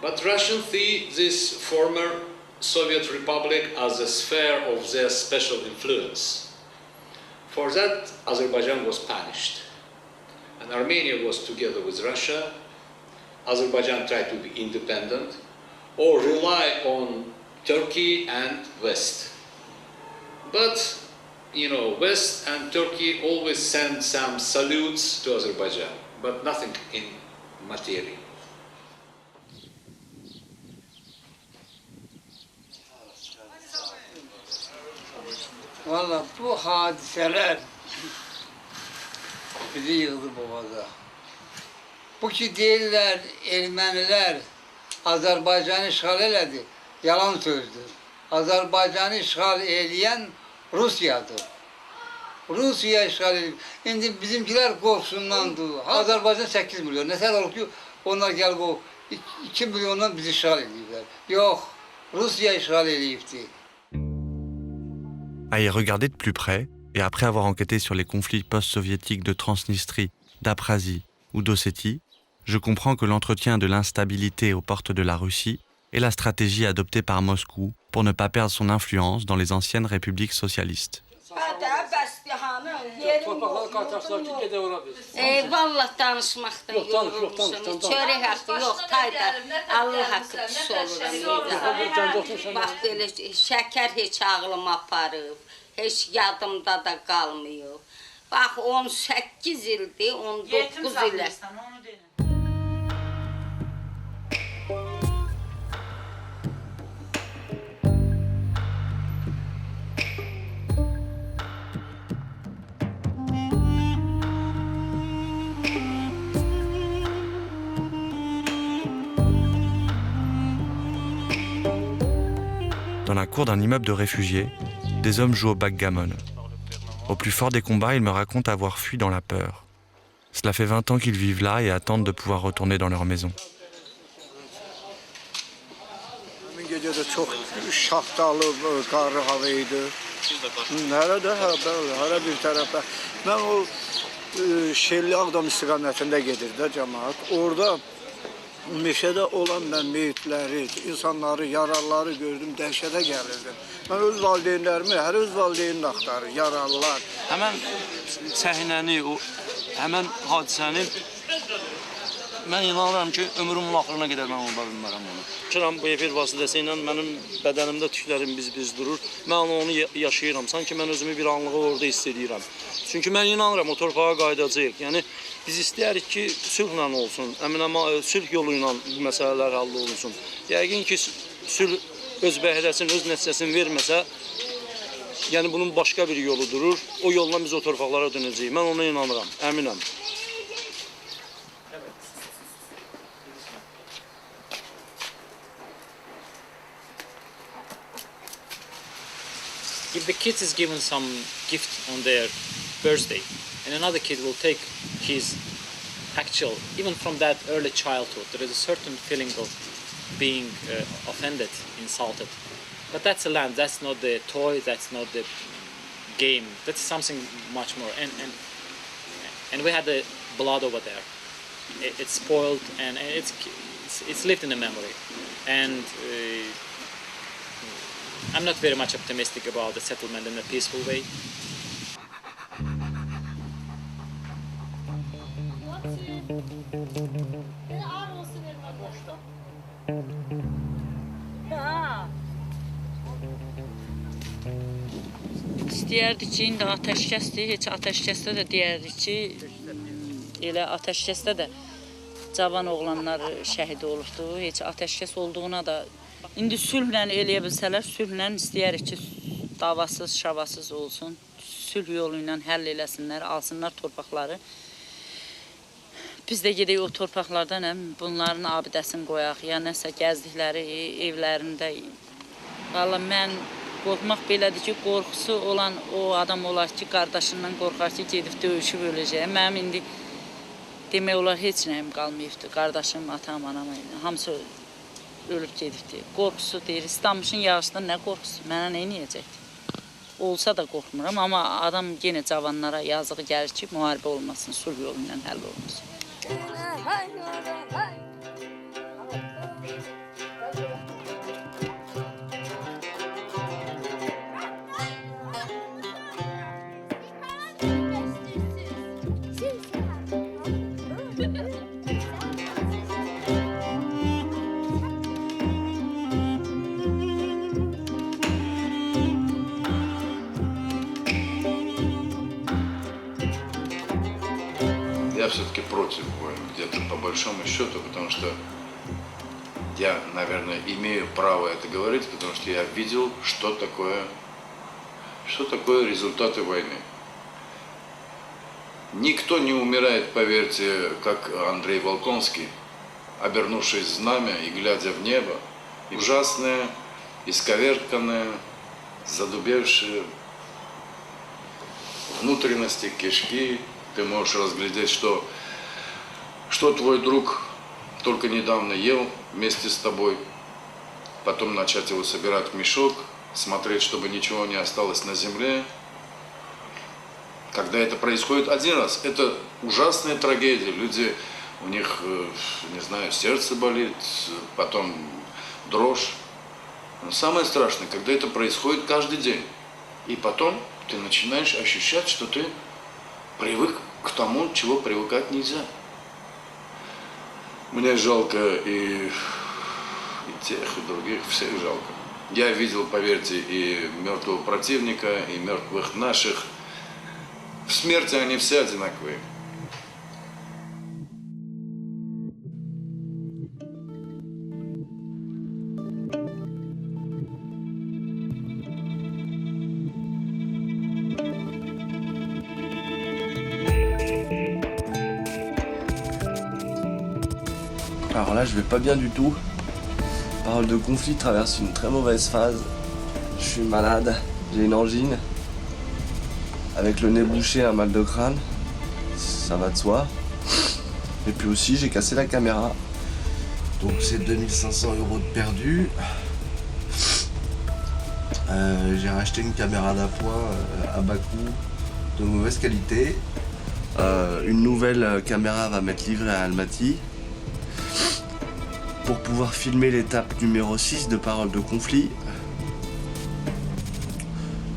But Russians see this former Soviet Republic as a sphere of their special influence. For that, Azerbaijan was punished. And Armenia was together with Russia. Azerbaijan tried to be independent or rely on Turkey and West. But, West and Turkey always send some salutes to Azerbaijan, but nothing in material. Valla bu hadiseler bizi yığdı boğaza. Bu ki deyirlər ermənilər Azərbaycanı işğal elədi, yalan sözdür. Azərbaycanı işğal eləyən Rusiyadır. Rusiya işğal edib. İndi bizimkilər qorxusundandır. Azərbaycan 8 milyon. Nəsəl olur ki, onlar gəlib o 2 milyondan bizi işğal ediblər. Yox, Rusiya işğal edibdir. À y regarder de plus près, et après avoir enquêté sur les conflits post-soviétiques de Transnistrie, d'Abkhazie ou d'Ossétie, je comprends que l'entretien de l'instabilité aux portes de la Russie est la stratégie adoptée par Moscou pour ne pas perdre son influence dans les anciennes républiques socialistes. Eyvallah danışmaqdan yorulmuşum. Çörək haqqı yox, tayda Allah haqqı pis oluram. Bax belə şəkər heç ağlım aparıb, heç yadımda da qalmıyor. Bax 18 ildir, 19 ilə. Dans la cour d'un immeuble de réfugiés, des hommes jouent au backgammon. Au plus fort des combats, ils me racontent avoir fui dans la peur. Cela fait 20 ans qu'ils vivent là et attendent de pouvoir retourner dans leur maison. Meşədə olan mən meyitləri, insanları, yaralıları gördüm, dəhşətə gəlirdim. Mən öz valideynlərimi, hər öz valideynini axtarır, yaralılar. Həmən səhnəni, həmən hadisəni mən inanıram ki, ömrümün axırına qədər mən unuda bilmərəm onu. Çıram bu efir vasitəsi ilə mənim bədənimdə tüklərim biz durur. Mən onu yaşayıram. Sanki mən özümü bir anlığı orada hiss edirəm. Çünki mən inanıram o torpağa qayıdacağıq. Yəni biz istəyirik ki, sülhlə olsun. Əminəm sülh yolu ilə bu məsələlər həll olunsun. Yəqin ki, sülh öz bəhrəsini, öz nəticəsini verməsə, yəni bunun başqa bir yolu durur. O yolla biz o torpaqlara dönəcəyik. Mən ona inanıram, əminəm. If the kid is given some gift on their birthday, and another kid will take his actual, even from that early childhood, there is a certain feeling of being offended, insulted. But that's a land, that's not the toy, that's not the game. That's something much more. And we had the blood over there. It's spoiled and it's lived in the memory. And I'm not very much optimistic about the settlement in a peaceful way. İstəyərdik ki, indi ateşkəsdir, heç ateşkəsdə də deyərdik ki, elə ateşkəsdə də cavan oğlanlar şəhid olubdu, heç ateşkəs olduğuna da indi sülhlə eləyə bilsələr, sülhlə istəyərik ki, davasız, şavasız olsun, sülh yolu ilə həll eləsinlər, alsınlar torpaqları. Biz də gedək o torpaqlardan bunların abidəsini qoyaq, ya nəsə gəzdikləri evlərində. Valla mən qorxmaq belədir ki, qorxusu olan o adam olar ki, qardaşından qorxar ki, gedib döyüşüb öləcək. Mənim indi demək olar heç nəyim qalmayıbdır. Qardaşım, atam, anam, hamısı ölüb gedibdir. Qorxusu deyir, İstanbul'un yağışdan nə qorxusu, mənə nə eləyəcəkdir? Olsa da qorxmuram, amma adam yenə cavanlara yazığı gəlir ki, müharibə olmasın, sulh yolu ilə həll olmasın. Я все-таки против войн, где-то по большому счету, потому что я, наверное, имею право это говорить, потому что я видел, что такое результаты войны. Никто не умирает, поверьте, как Андрей Волконский, обернувшись в знамя и глядя в небо, ужасное, исковерканное, задубевшее внутренности, кишки. Ты можешь разглядеть, что твой друг только недавно ел вместе с тобой, потом начать его собирать в мешок, смотреть, чтобы ничего не осталось на земле. Когда это происходит один раз, это ужасная трагедия. Люди, у них, не знаю, сердце болит, потом дрожь. Но самое страшное, когда это происходит каждый день. И потом ты начинаешь ощущать, что ты привык к тому, чего привыкать нельзя. Мне жалко и тех, и других, всех жалко. Я видел, поверьте, и мертвого противника, и мертвых наших. В смерти они все одинаковые. Alors là, je vais pas bien du tout. Parole de conflit traverse une très mauvaise phase. Je suis malade, j'ai une angine. Avec le nez bouché, un mal de crâne. Ça va de soi. Et puis aussi, j'ai cassé la caméra. Donc c'est 2500 € de perdu. J'ai racheté une caméra d'appoint à bas coût, de mauvaise qualité. Une nouvelle caméra va m'être livrée à Almaty pour pouvoir filmer l'étape numéro 6 de Parole de conflit.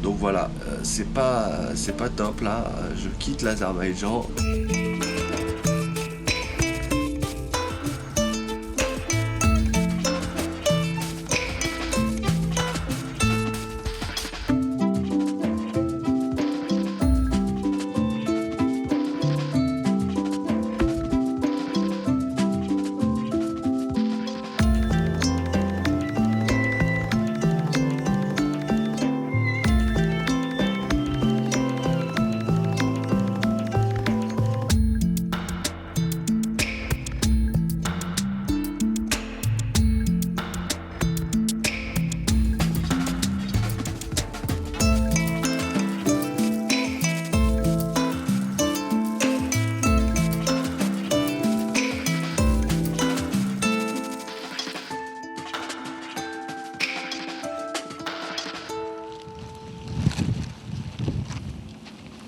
Donc voilà, c'est pas top là, je quitte l'Azerbaïdjan.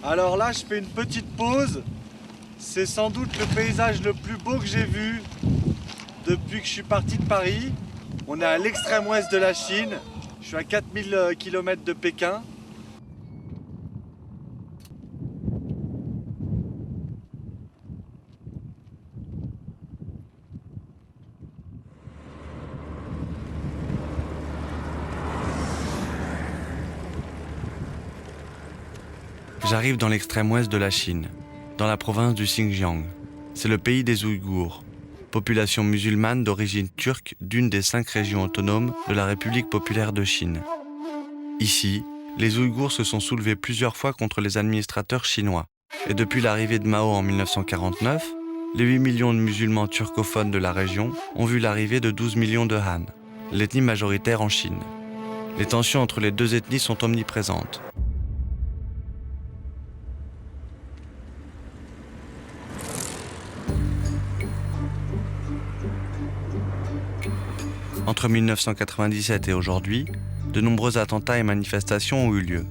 Alors là, je fais une petite pause. C'est sans doute le paysage le plus beau que j'ai vu depuis que je suis parti de Paris. On est à l'extrême ouest de la Chine. Je suis à 4000 km de Pékin. J'arrive dans l'extrême ouest de la Chine, dans la province du Xinjiang. C'est le pays des Ouïghours, population musulmane d'origine turque d'une des 5 régions autonomes de la République populaire de Chine. Ici, les Ouïghours se sont soulevés plusieurs fois contre les administrateurs chinois. Et depuis l'arrivée de Mao en 1949, les 8 millions de musulmans turcophones de la région ont vu l'arrivée de 12 millions de Han, l'ethnie majoritaire en Chine. Les tensions entre les deux ethnies sont omniprésentes. Entre 1997 et aujourd'hui, de nombreux attentats et manifestations ont eu lieu.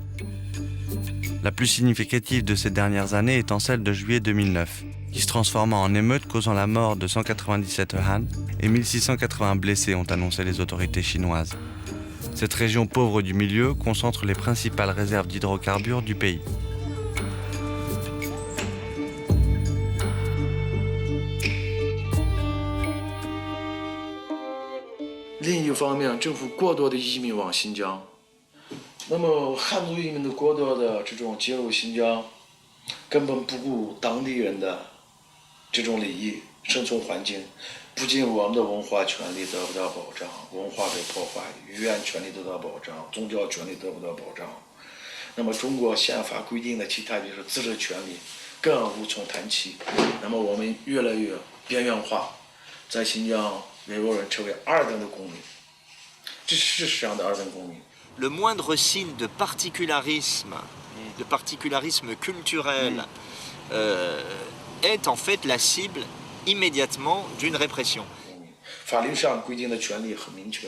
La plus significative de ces dernières années étant celle de juillet 2009, qui se transforma en émeute causant la mort de 197 Han et 1680 blessés, ont annoncé les autorités chinoises. Cette région pauvre du milieu concentre les principales réserves d'hydrocarbures du pays. 另一方面，政府过多的移民往新疆，那么汉族移民的过多的这种进入新疆，根本不顾当地人的这种利益、生存环境，不仅我们的文化权利得不到保障，文化被破坏，语言权利得到保障，宗教权利得不到保障，那么中国宪法规定的其他就是自治权利更无从谈起。那么我们越来越边缘化，在新疆。 Le moindre signe de particularisme culturel est en fait la cible immédiatement d'une répression. 法律上规定的权利很明确，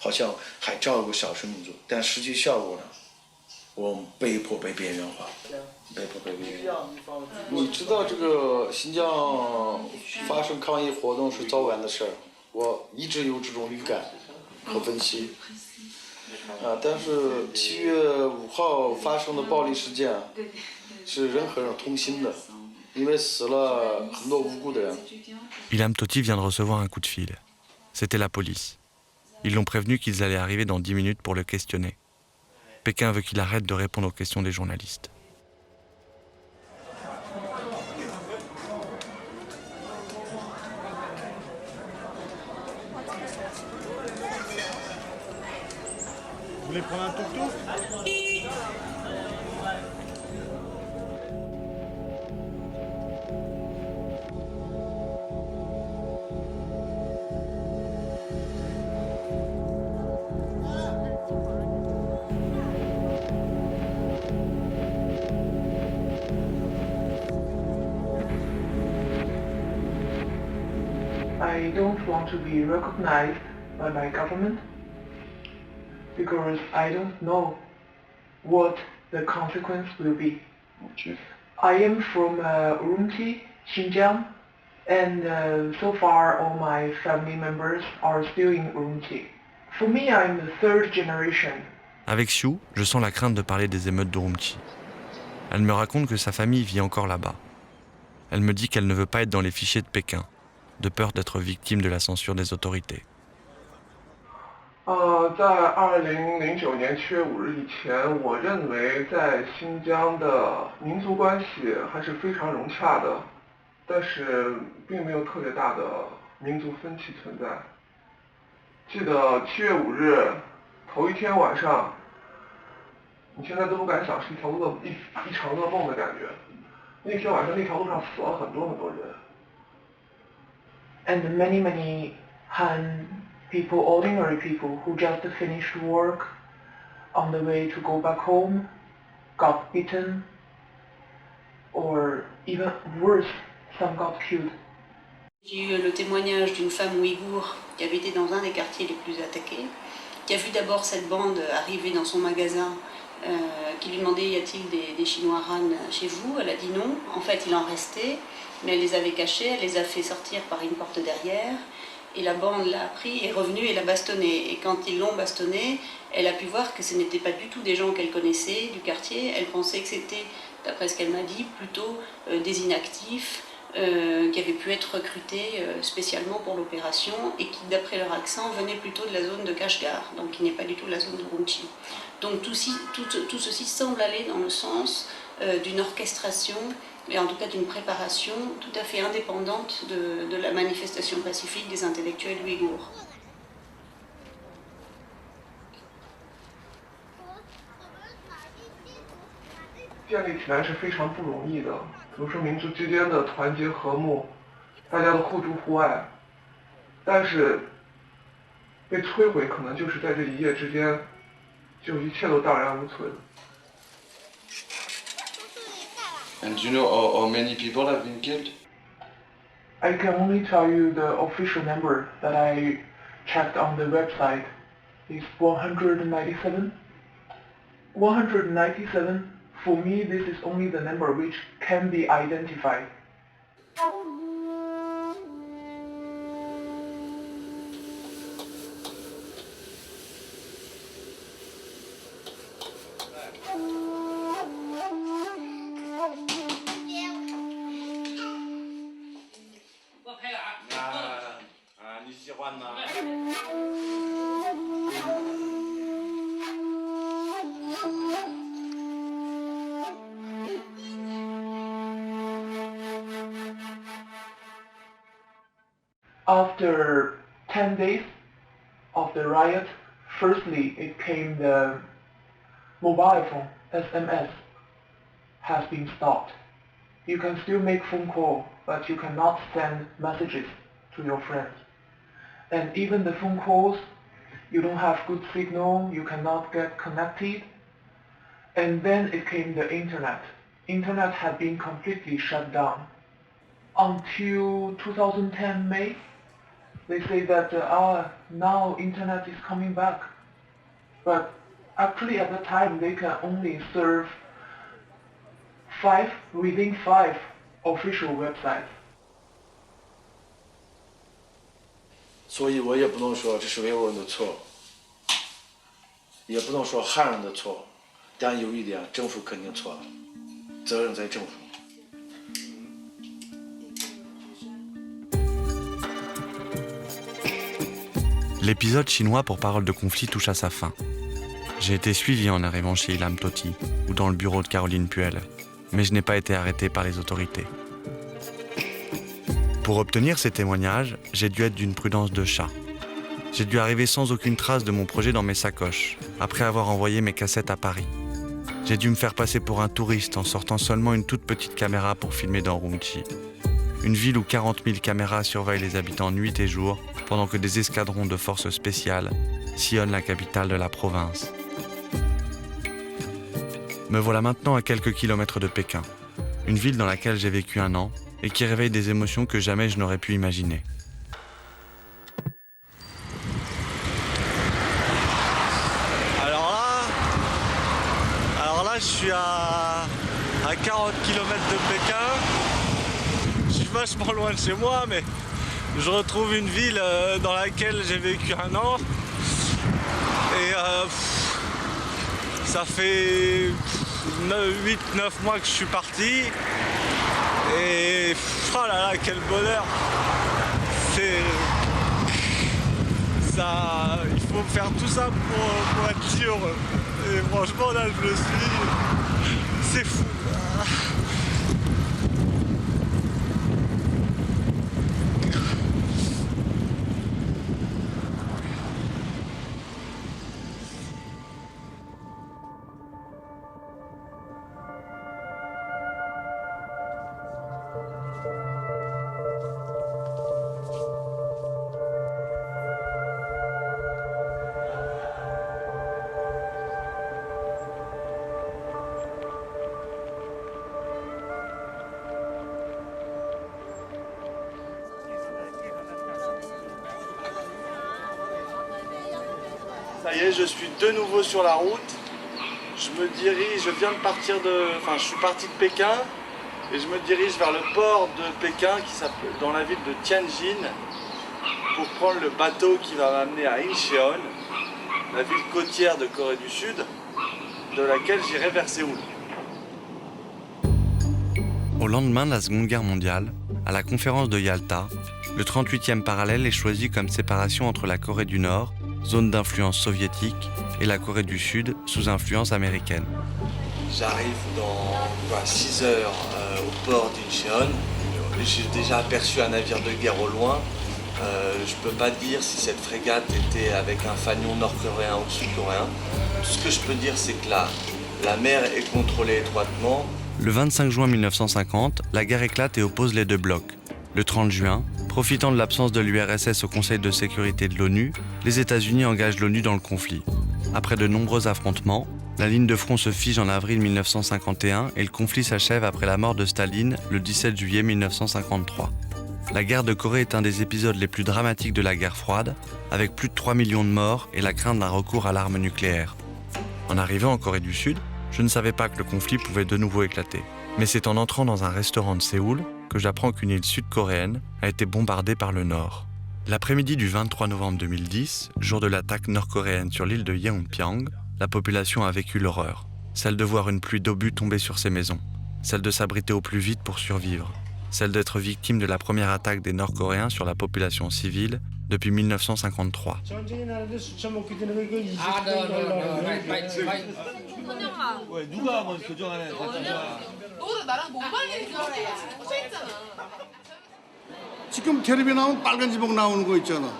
好像还照顾少数民族，但实际效果呢，我们被迫被边缘化。 你知道这个新疆发生抗议活动是早晚的事儿，我一直有这种预感和分析。但是7月5号发生的暴力事件是人和人痛心的，因为死了很多无辜的人。 Ilham Tohti vient de recevoir un coup de fil. C'était la police. Ils l'ont prévenu qu'ils allaient arriver dans 10 minutes pour le questionner. Pékin veut qu'il arrête de répondre aux questions des journalistes. Vous voulez prendre un tuk-tuk ? I don't want to be recognized by my government because I don't know what the consequence will be. Okay. I am from Urumqi, Xinjiang, and so far all my family members are still in Urumqi. For me, I'm the third generation. Avec Xiu, je sens la crainte de parler des émeutes d'Urumqi. Elle me raconte que sa famille vit encore là-bas. Elle me dit qu'elle ne veut pas être dans les fichiers de Pékin, de peur d'être victime de la censure des autorités. 在2009年7月5日以前，我认为在新疆的民族关系还是非常融洽的，但是并没有特别大的民族分歧存在。记得7月5日头一天晚上，你现在都不敢想，是一场噩梦的感觉。那天晚上那条路上死了很多人。And many Han people, ordinary people who just finished work on the way to go back home, got beaten, or even worse, some got killed. J'ai eu le témoignage d'une femme ouïghour qui habitait dans un des quartiers les plus attaqués, qui a vu d'abord cette bande arriver dans son magasin qui lui demandait y a-t-il des Chinois Han chez vous. Elle a dit non. En fait, il en restait, mais elle les avait cachés, elle les a fait sortir par une porte derrière. Et la bande l'a pris, est revenue et l'a bastonné. Et quand ils l'ont bastonné, elle a pu voir que ce n'étaient pas du tout des gens qu'elle connaissait du quartier. Elle pensait que c'était, d'après ce qu'elle m'a dit, plutôt des inactifs qui avaient pu être recrutés spécialement pour l'opération et qui, d'après leur accent, venaient plutôt de la zone de Kashgar, donc qui n'est pas du tout la zone de Urumqi. Donc tout ceci semble aller dans le sens d'une orchestration et en tout cas d'une préparation tout à fait indépendante de la manifestation pacifique des intellectuels ouïghours. 建立起来是非常不容易的，都是民族之间的团结和睦，大家的互助互爱。但是被摧毁可能就是在这一夜之间，就一切都荡然无存。And do you know how many people have been killed? I can only tell you the official number that I checked on the website is 197. 197. For me, this is only the number which can be identified. After 10 days of the riot, firstly it came the mobile phone, SMS, has been stopped. You can still make phone call, but you cannot send messages to your friends. And even the phone calls, you don't have good signal, you cannot get connected. And then it came the internet. Internet had been completely shut down. Until 2010 May, they say that now internet is coming back. But actually at the time they can only serve within five official websites. 所以我也不能说这是维吾尔人的错，也不能说汉人的错，但有一点，政府肯定错了，责任在政府。L'épisode chinois pour Parole de conflit touche à sa fin. J'ai été suivi en arrivant chez Ilham Tohti ou dans le bureau de Caroline Puel, mais je n'ai pas été arrêté par les autorités. Pour obtenir ces témoignages, j'ai dû être d'une prudence de chat. J'ai dû arriver sans aucune trace de mon projet dans mes sacoches, après avoir envoyé mes cassettes à Paris. J'ai dû me faire passer pour un touriste en sortant seulement une toute petite caméra pour filmer dans Urumqi. Une ville où 40 000 caméras surveillent les habitants nuit et jour, pendant que des escadrons de forces spéciales sillonnent la capitale de la province. Me voilà maintenant à quelques kilomètres de Pékin, une ville dans laquelle j'ai vécu 1 an et qui réveille des émotions que jamais je n'aurais pu imaginer. Alors là, je suis à 40 km de Pékin. Je suis vachement loin de chez moi, mais je retrouve une ville dans laquelle j'ai vécu 1 an. Et ça fait 8-9 mois que je suis parti. Et oh là là, quel bonheur! Il faut faire tout ça pour être si heureux. Et franchement, là, je le suis. C'est fou. Ça y est, je suis de nouveau sur la route. je viens de partir je suis parti de Pékin et je me dirige vers le port de Pékin dans la ville de Tianjin pour prendre le bateau qui va m'amener à Incheon, la ville côtière de Corée du Sud, de laquelle j'irai vers Séoul. Au lendemain de la Seconde Guerre mondiale, à la conférence de Yalta, le 38e parallèle est choisi comme séparation entre la Corée du Nord, zone d'influence soviétique, et la Corée du Sud, sous influence américaine. J'arrive dans 6 heures au port d'Incheon. J'ai déjà aperçu un navire de guerre au loin. Je ne peux pas dire si cette frégate était avec un fanion nord-coréen ou sud-coréen. Tout ce que je peux dire, c'est que la mer est contrôlée étroitement. Le 25 juin 1950, la guerre éclate et oppose les deux blocs. Le 30 juin, profitant de l'absence de l'URSS au Conseil de sécurité de l'ONU, les États-Unis engagent l'ONU dans le conflit. Après de nombreux affrontements, la ligne de front se fige en avril 1951 et le conflit s'achève après la mort de Staline le 17 juillet 1953. La guerre de Corée est un des épisodes les plus dramatiques de la guerre froide, avec plus de 3 millions de morts et la crainte d'un recours à l'arme nucléaire. En arrivant en Corée du Sud, je ne savais pas que le conflit pouvait de nouveau éclater. Mais c'est en entrant dans un restaurant de Séoul que j'apprends qu'une île sud-coréenne a été bombardée par le Nord. L'après-midi du 23 novembre 2010, jour de l'attaque nord-coréenne sur l'île de Yeonpyeong, la population a vécu l'horreur. Celle de voir une pluie d'obus tomber sur ses maisons, celle de s'abriter au plus vite pour survivre, celle d'être victime de la première attaque des Nord-Coréens sur la population civile depuis 1953. 지금 텔레비에 나오는 빨간 지붕 나오는 거 있잖아.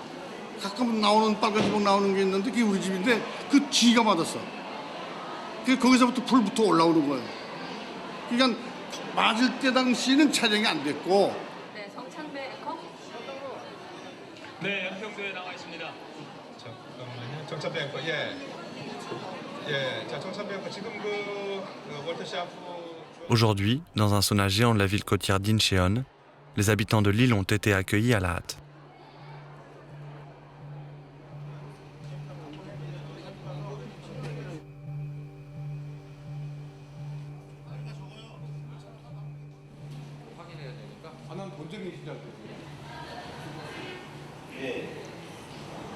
가끔 나오는 빨간 지붕 나오는 게 있는데 그게 우리 집인데 그 쥐가 맞았어. 거기서부터 불부터 올라오는 거예요. 그러니까 맞을 때 당시에는 촬영이 안 됐고. 네, 성창배 에커. 네, 연평도에 나와 있습니다. 잠깐만요. 정찬배 앵커, 자, 정찬배 앵커, 지금 월터 샤프. Aujourd'hui, dans un sauna géant de la ville côtière d'Incheon, les habitants de l'île ont été accueillis à la hâte.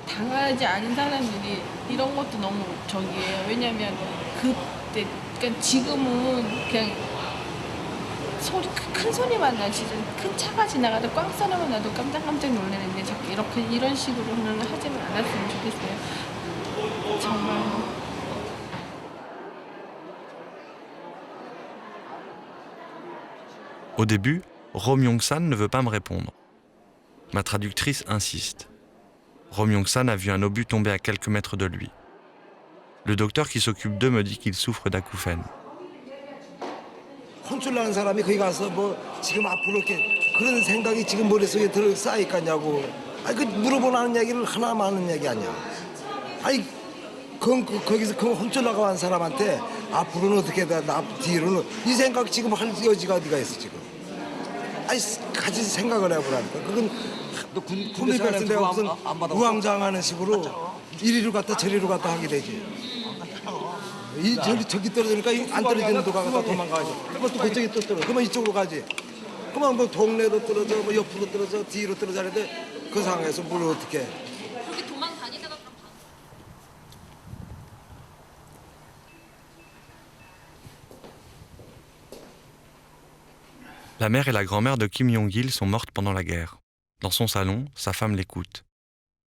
당하지 않은 사람들이 이런 것도 너무 저기예요. 왜냐면 그때, 그러니까 지금은 그냥 큰 소리만 나, 진짜 큰 차가 지나가도 꽝 소리만 나도 깜짝깜짝 놀라는데 자꾸 이런 식으로는 하지는 않았으면 좋겠어요. 정말. Au début, Ro Myung-san ne veut pas me répondre. Ma traductrice insiste. Ro Myung-san a vu un obus tomber à quelques mètres de lui. Le docteur qui s'occupe d'eux me dit qu'il souffre d'acouphènes. 혼쭐나는 사람이 거기 가서 뭐 지금 앞으로 이렇게 그런 생각이 지금 머릿속에 쌓일까냐고. 그 물어보는 이야기를 하나만 하는 이야기 아니야. 거기서 그 혼쭐나고 한 사람한테 앞으로는 어떻게 돼, 뒤로는 이 생각 지금 할 여지가 어디가 있어 지금. 같이 생각을 해보라니까. 그건 군대 같은 데가 무슨 우왕좌왕하는 식으로 이리로 갔다 저리로 갔다 하게 되지. 저기 떨어지니까 안 떨어지는 데 가다 도망가죠. 그러면 또 그쪽이 또 떨어져. 그러면 이쪽으로 가지. 그러면 뭐 동네로 떨어져, 뭐 옆으로 떨어져, 뒤로 떨어져 하는데 그 상황에서 뭘 어떻게 해. 그렇게 도망다니다가 La mère et la grand-mère de Kim Yong-il sont mortes pendant la guerre. Dans son salon, sa femme l'écoute.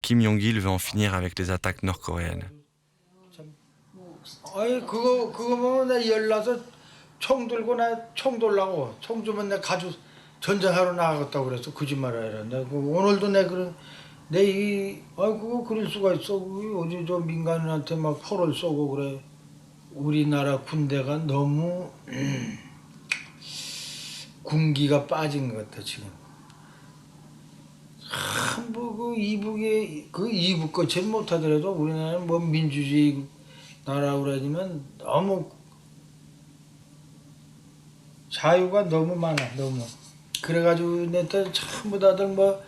Kim Yong-il veut en finir avec les attaques nord-coréennes. 그거 보면 나 열나서 총 들고 나 총 돌라고 총 주면 내 가지고 전쟁하러 나가겠다고 그래서 거짓말을 해라. 오늘도 그거 그럴 수가 있어. 어디 저 민간인한테 막 포를 쏘고 그래. 우리나라 군대가 너무 군기가 빠진 것 같아 지금. 뭐 이북 거칠 못하더라도 우리나라는 뭐 민주주의 나라고 그러지만 너무 자유가 너무 많아 너무. 그래가지고 내 때 전부 다들 뭐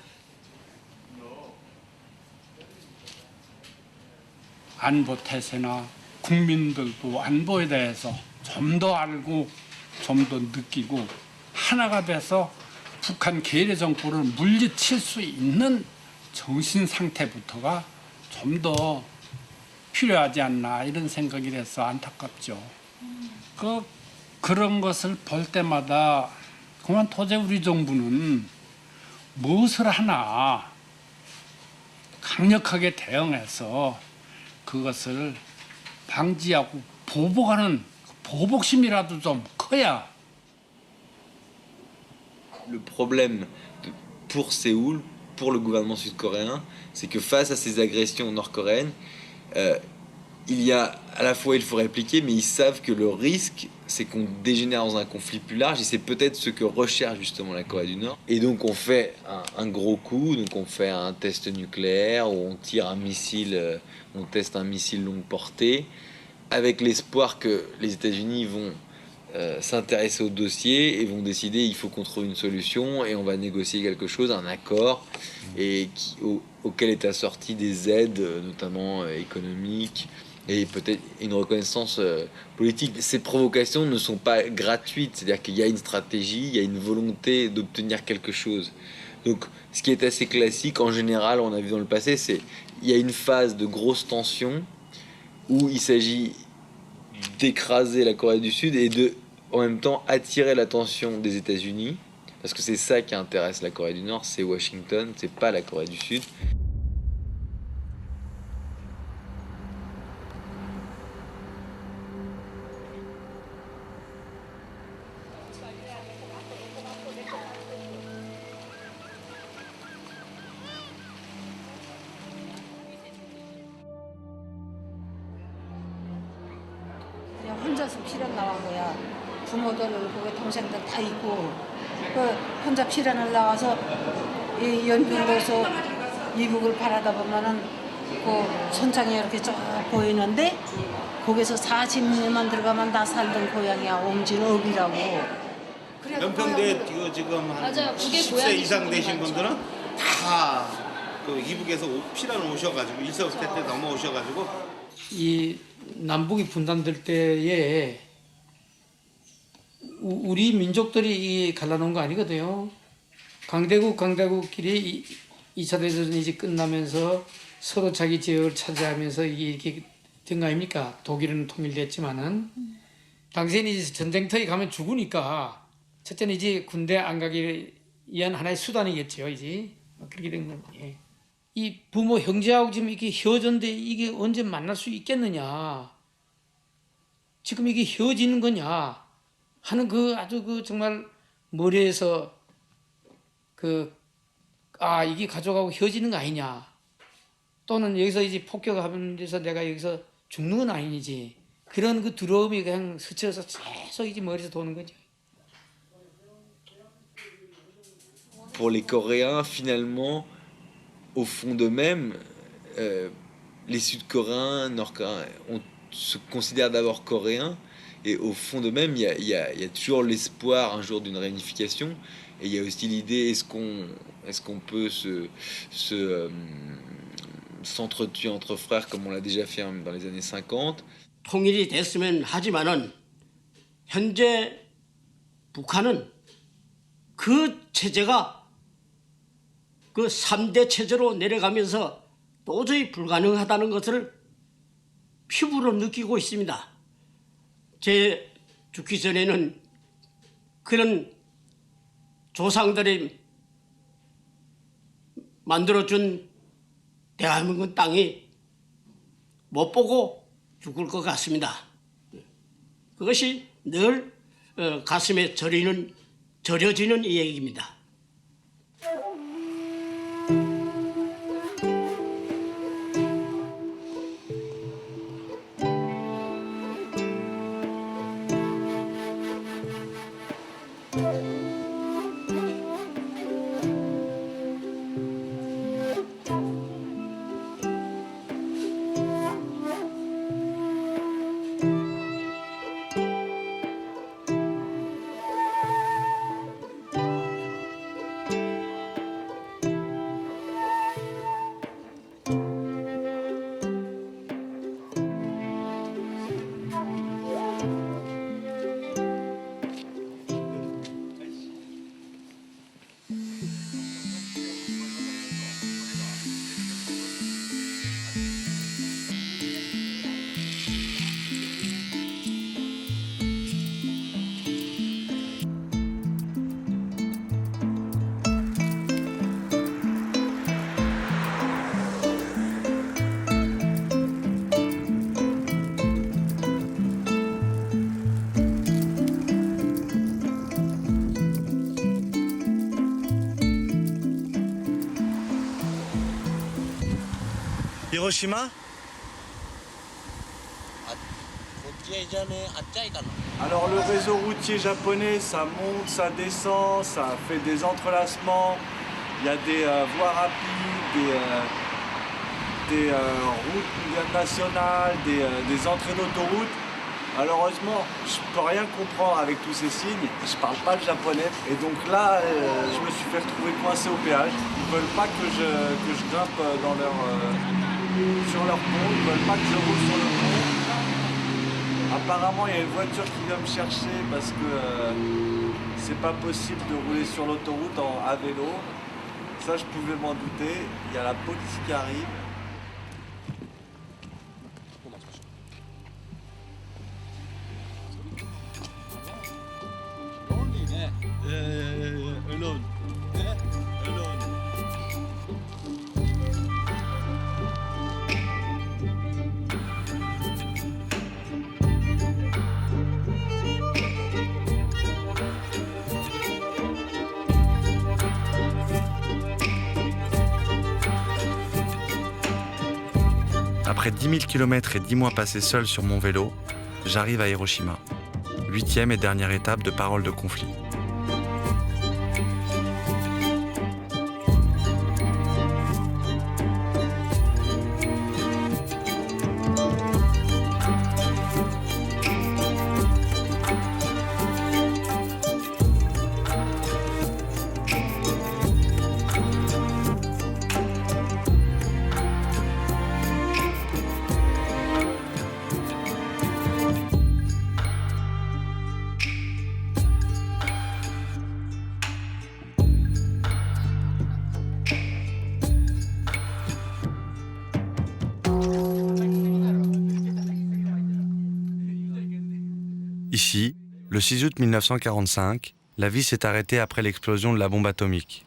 안보 태세나 국민들도 안보에 대해서 좀 더 알고 좀 더 느끼고 하나가 돼서 북한 괴뢰 정보를 물리칠 수 있는 정신 상태부터가 좀 더 필요하지 않나 이런 생각이 돼서 안타깝죠. 그런 것을 볼 때마다 그만 도저히 우리 정부는 무엇을 하나 강력하게 대응해서 그것을 방지하고 보복하는 보복심이라도 좀 커야. Le problème pour Séoul, pour le gouvernement sud-coréen, c'est que face à ces agressions nord-coréennes, il y a à la fois il faut répliquer, mais ils savent que le risque, c'est qu'on dégénère dans un conflit plus large, et c'est peut-être ce que recherche justement la Corée du Nord. Et donc on fait un gros coup, donc on fait un test nucléaire où on tire un missile, on teste un missile longue portée, avec l'espoir que les États-Unis vont s'intéresser au dossier et vont décider il faut qu'on trouve une solution et on va négocier quelque chose, un accord, et auquel est assorti des aides, notamment économiques, et peut-être une reconnaissance politique. Ces provocations ne sont pas gratuites, c'est-à-dire qu'il y a une stratégie, il y a une volonté d'obtenir quelque chose. Donc ce qui est assez classique, en général, on a vu dans le passé, c'est il y a une phase de grosse tension où il s'agit d'écraser la Corée du Sud et de, en même temps, attirer l'attention des États-Unis, parce que c'est ça qui intéresse la Corée du Nord, c'est Washington, c'est pas la Corée du Sud. 그냥 혼자서 피난 나간 거야. 부모들, 그 동생들 다 있고, 그 혼자 피난을 나가서 이 연중로서 이북을 바라다 보면은 그 천장이 이렇게 쭉 보이는데 거기서 40년만 들어가면 나 살던 고향이야. 옹진읍이라고. 연평도에 지금 한 맞아요. 그게 10세 고향이신 이상 되신 분들 분들은 다 그 이북에서 피난 오셔가지고 일사후퇴 때 넘어오셔가지고 이 남북이 분단될 때에 우리 민족들이 이 갈라놓은 거 아니거든요. 강대국끼리 2차 대전이 이제 끝나면서 서로 자기 지역을 차지하면서 이게 된 거 아닙니까? 독일은 통일됐지만은 당시에는 이제 전쟁터에 가면 죽으니까 첫째는 이제 군대 안 가기 위한 하나의 수단이겠죠. 이제 그렇게 된 건. 예. 이 부모 형제하고 지금 이렇게 헤어졌는데 이게 언제 만날 수 있겠느냐? 지금 이게 헤어지는 거냐? 하는 그 아주 그 정말 머리에서 이게 가져가고 헤어지는 거 아니냐? 또는 여기서 이제 폭격하는 데서 내가 여기서 죽는 건 아니지. 그런 그 두려움이 그냥 스쳐서 계속 이제 머리에서 도는 거죠. Pour les Coréens, finalement, au fond d'eux-mêmes, les Sud-Coréens, Nord-Coréens, se considèrent d'abord coréens, et au fond d'eux-mêmes, il y a toujours l'espoir un jour d'une réunification, et il y a aussi l'idée est-ce qu'on peut s'entretuer entre frères comme on l'a déjà fait dans les années 50. 통일이 됐으면 하지만은 현재 북한은 그 체제가 그 3대 체제로 내려가면서 도저히 불가능하다는 것을 피부로 느끼고 있습니다. 제 죽기 전에는 그런 조상들이 만들어준 대한민국 땅이 못 보고 죽을 것 같습니다. 그것이 늘 가슴에 저려지는 얘기입니다. Hiroshima? Alors le réseau routier japonais, ça monte, ça descend, ça fait des entrelacements, il y a des voies rapides, des routes nationales, des entrées d'autoroute. Malheureusement, je ne peux rien comprendre avec tous ces signes, je parle pas le japonais. Et donc là, je me suis fait retrouver coincé au péage. Ils veulent pas que je grimpe sur leur pont, ils veulent pas que je roule sur le pont. Apparemment, il y a une voiture qui vient me chercher parce que c'est pas possible de rouler sur l'autoroute à vélo. Ça, je pouvais m'en douter. Il y a la police qui arrive. Alone. Alone. Après 10 000 km et 10 mois passés seul sur mon vélo, j'arrive à Hiroshima. 8e et dernière étape de Paroles de conflit. Ici, le 6 août 1945, la vie s'est arrêtée après l'explosion de la bombe atomique.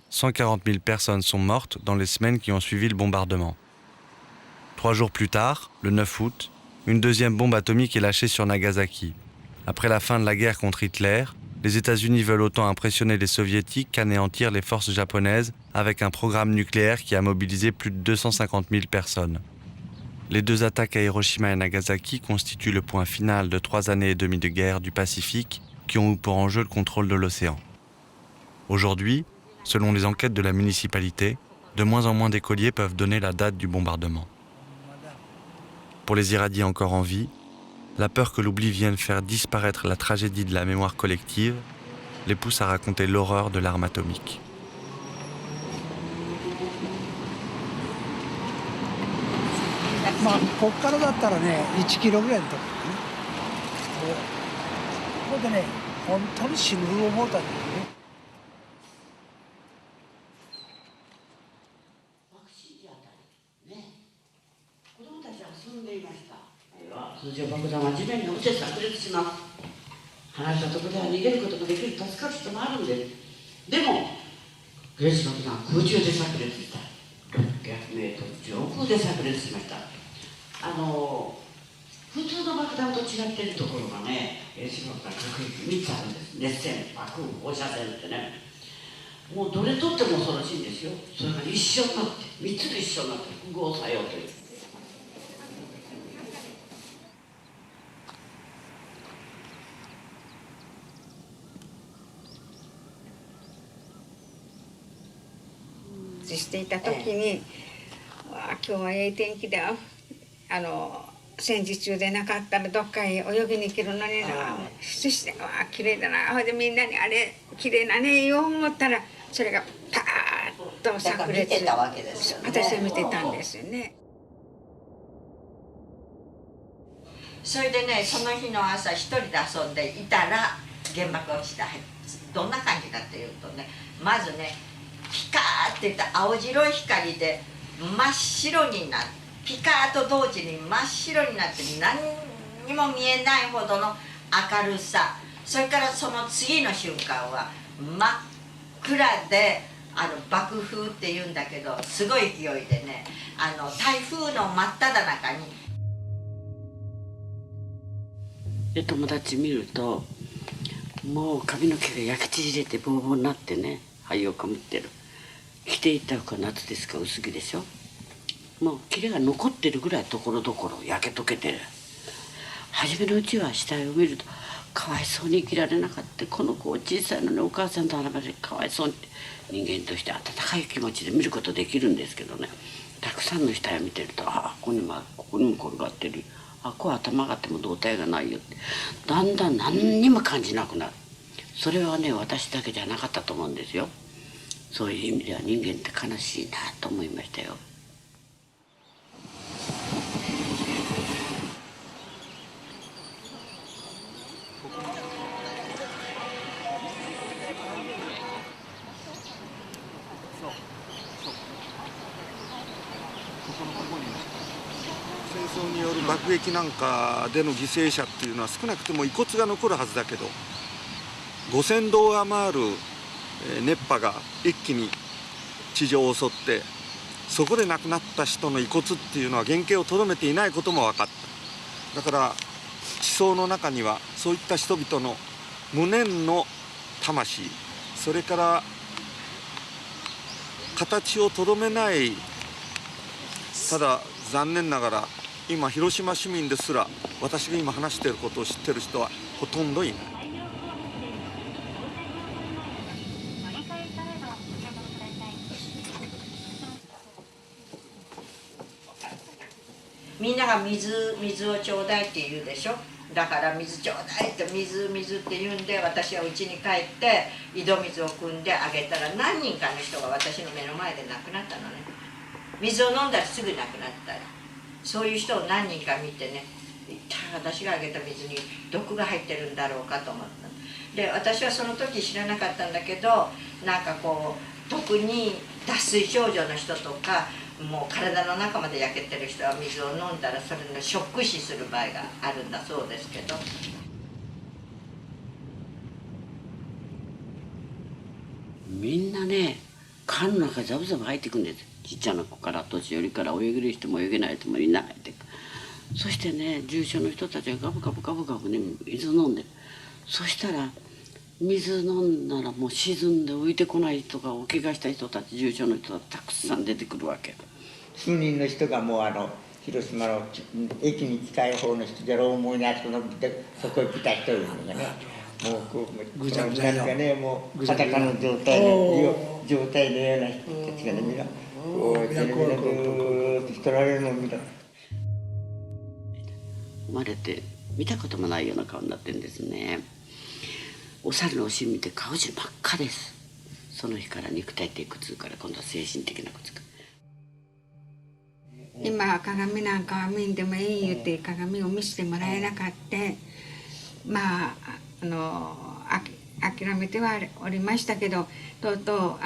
140 000 personnes sont mortes dans les semaines qui ont suivi le bombardement. 3 jours plus tard, le 9 août, une deuxième bombe atomique est lâchée sur Nagasaki. Après la fin de la guerre contre Hitler, les États-Unis veulent autant impressionner les Soviétiques qu'anéantir les forces japonaises avec un programme nucléaire qui a mobilisé plus de 250 000 personnes. Les 2 attaques à Hiroshima et Nagasaki constituent le point final de 3 années et demie de guerre du Pacifique qui ont eu pour enjeu le contrôle de l'océan. Aujourd'hui, selon les enquêtes de la municipalité, de moins en moins d'écoliers peuvent donner la date du bombardement. Pour les irradiés encore en vie, la peur que l'oubli vienne faire disparaître la tragédie de la mémoire collective les pousse à raconter l'horreur de l'arme atomique.まあここからだったらね1キロぐらいのところね。ここでね本当に死ぬ思うたんだよね。子供たちは遊んでいました。通常爆弾は地面に落ちて炸裂します。離れたところでは逃げることができる助かる人もあるんです。でも原子爆弾は空中で炸裂した。600メートル上空で炸裂しました。普通の爆弾と違っているところがね、原子爆弾核兵器3つあるんです。熱線、爆風、放射線ってね。もうどれとっても恐ろしいんですよ。それから一緒になって、3つで一緒になって複合作用という。していた時に、今日はええ天気だ、戦時中でなかったらどっかへ泳ぎに行けるのにな、そして綺麗だな、ほいでみんなにあれ綺麗なねよう思ったらそれがパーッと炸裂。見てたわけですよね。私は見てたんですよね。それでね、その日の朝一人で遊んでいたら原爆が落ちた。どんな感じかっていうとね、まずねピカーっていった青白い光で真っ白になって、ピカーと同時に真っ白になって何にも見えないほどの明るさ、それからその次の瞬間は真っ暗で爆風っていうんだけどすごい勢いでね、台風の真っ只中に。で友達見るともう髪の毛が焼き縮れてボーボーになってね、灰をかぶってる。着ていた服は夏ですから薄着でしょ。もう切れが残ってるぐらいところどころ焼け溶けてる。初めのうちは死体を見るとかわいそうに生きられなかった。この子小さいのにお母さんと離れてかわいそうに人間として温かい気持ちで見ることできるんですけどね、たくさんの死体を見てると、ああここにも転がってる、あここは頭があっても胴体がないよってだんだん何にも感じなくなる。それはね私だけじゃなかったと思うんですよ。そういう意味では人間って悲しいなと思いましたよ。戦争による爆撃なんかでの犠牲者っていうのは少なくとも遺骨が残るはずだけど、5000度を上回る熱波が一気に地上を襲って、そこで亡くなった人の遺骨っていうのは原型をとどめていないことも分かった。だから地層の中にはそういった人々の無念の魂、それから形をとどめない、ただ残念ながら今広島市民ですら私が今話していることを知っている人はほとんどいない。みんなが水をちょうだいって言うでしょ。だから水ちょうだいって水って言うんで、私は家に帰って井戸水を汲んであげたら何人かの人が私の目の前で亡くなったのね。水を飲んだらすぐ亡くなったら、そういう人を何人か見てね、私があげた水に毒が入ってるんだろうかと思った。で私はその時知らなかったんだけど、なんかこう特に脱水症状の人とかもう体の中まで焼けてる人は水を飲んだらそれのショック死する場合があるんだそうですけど。みんなね缶の中にザブザブ入っていくんです。ちっちゃな子から年寄りから泳げる人も泳げない人もみんな入っていく。そしてね重症の人たちがガブガブガブガブね水飲んでる。そしたら水飲んだらもう沈んで浮いてこない人がお怪我した人たち、重症の人がたくさん出てくるわけ。数人の人がもう広島の駅に近い方の人で老毛にあそこでそこへ来た人いうのがね、もうこうぐちゃぐちゃね、もう裸の状態のような人たちがね、みんなこうやってね、みんなずーっと人られるのを見た。生まれて見たこともないような顔になってるんですね。お猿のお尻見て顔中真っ赤です。その日から肉体的苦痛から今度は精神的な苦痛。今鏡なんかは見んでもいい言って鏡を見せてもらえなかった。まあ諦めてはおりましたけど、とうとう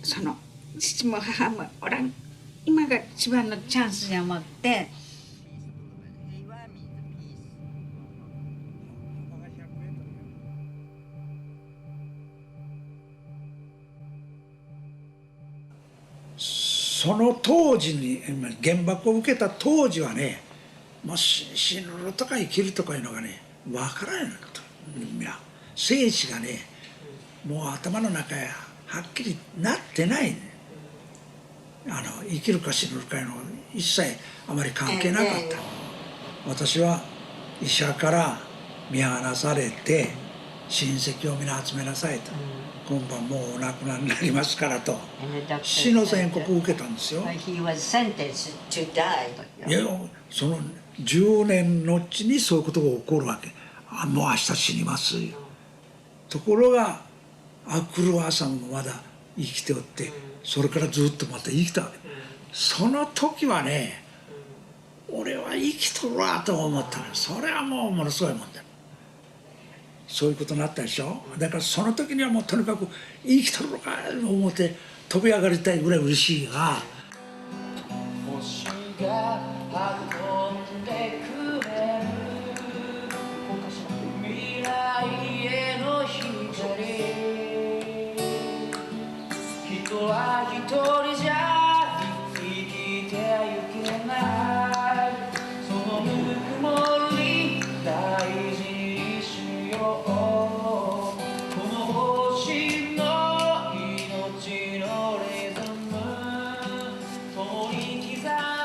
その父も母もおらん、今が一番のチャンスに思って。その当時に原爆を受けた当時はね、もう死ぬとか生きるとかいうのがね分からないのと、生死がねもう頭の中やはっきりなってない、ね、生きるか死ぬかいうのが一切あまり関係なかった。私は医者から見放されて親戚を皆集めなさいと。今晩もうお亡くなりになりますからと死の宣告を受けたんですよ。いやその10年のうちにそういうことが起こるわけ。もう明日死にますよ。ところがアクルワさんもまだ生きておって、それからずっとまた生きたわけ。その時はね俺は生きとるわと思ったの。それはもうものすごいもんだ。そういうことになったでしょ。だからその時にはもうとにかく生きとるのかと思って飛び上がりたいぐらい嬉しいが。星が運んでくれる未来への光、人は一人じゃ生きてゆけない、そのぬくもり大事にしよう、この星の命のリズム共に刻む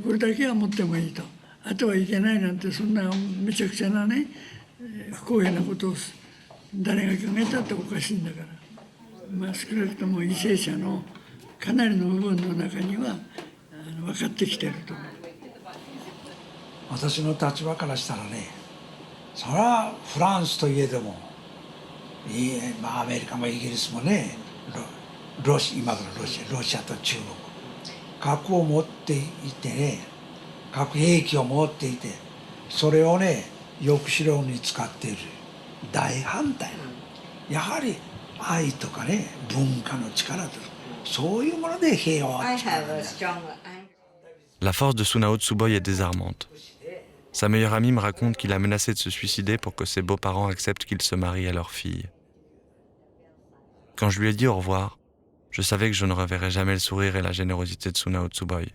これだけは持ってもいいと。あとはいけないなんてそんなめちゃくちゃなね不公平なことを誰が考えたっておかしいんだから。まあ少なくとも為政者のかなりの部分の中には分かってきてると思う。私の立場からしたらね、それはフランスといえども、まあアメリカもイギリスもね、今のロシアと中国、核を持っていてね、核兵器を持っていて、それをね抑止力に使っている大反対な。やはり愛とかね文化の力とかそういうもので平和を作るんだ。La force de Sunao Tsuboy est désarmante. Sa meilleure amie me raconte qu'il a menacé de se suicider pour que ses beaux-parents acceptent qu'il se marie à leur fille. Quand je lui ai dit au revoir, je savais que je ne reverrais jamais le sourire et la générosité de Sunao Tsuboy.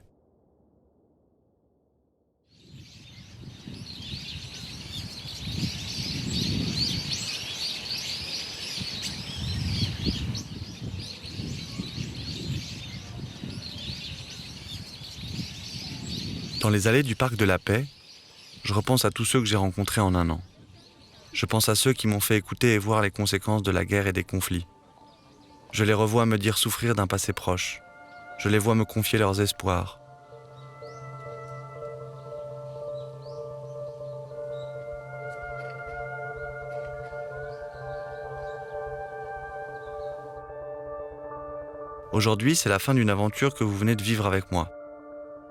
Dans les allées du Parc de la Paix, je repense à tous ceux que j'ai rencontrés en un an. Je pense à ceux qui m'ont fait écouter et voir les conséquences de la guerre et des conflits. Je les revois me dire souffrir d'un passé proche. Je les vois me confier leurs espoirs. Aujourd'hui, c'est la fin d'une aventure que vous venez de vivre avec moi.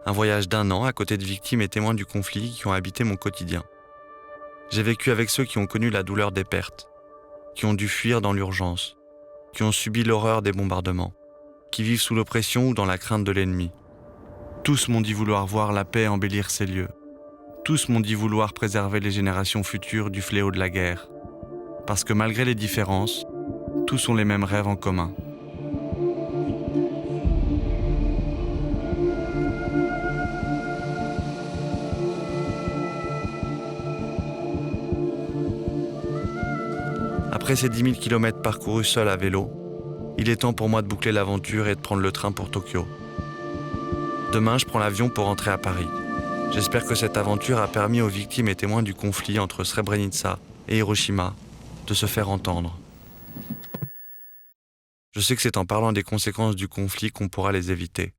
Un voyage d'1 an à côté de victimes et témoins du conflit qui ont habité mon quotidien. J'ai vécu avec ceux qui ont connu la douleur des pertes, qui ont dû fuir dans l'urgence, qui ont subi l'horreur des bombardements, qui vivent sous l'oppression ou dans la crainte de l'ennemi. Tous m'ont dit vouloir voir la paix embellir ces lieux. Tous m'ont dit vouloir préserver les générations futures du fléau de la guerre. Parce que malgré les différences, tous ont les mêmes rêves en commun. Après ces 10 000 km parcourus seul à vélo, il est temps pour moi de boucler l'aventure et de prendre le train pour Tokyo. Demain, je prends l'avion pour rentrer à Paris. J'espère que cette aventure a permis aux victimes et témoins du conflit entre Srebrenica et Hiroshima de se faire entendre. Je sais que c'est en parlant des conséquences du conflit qu'on pourra les éviter.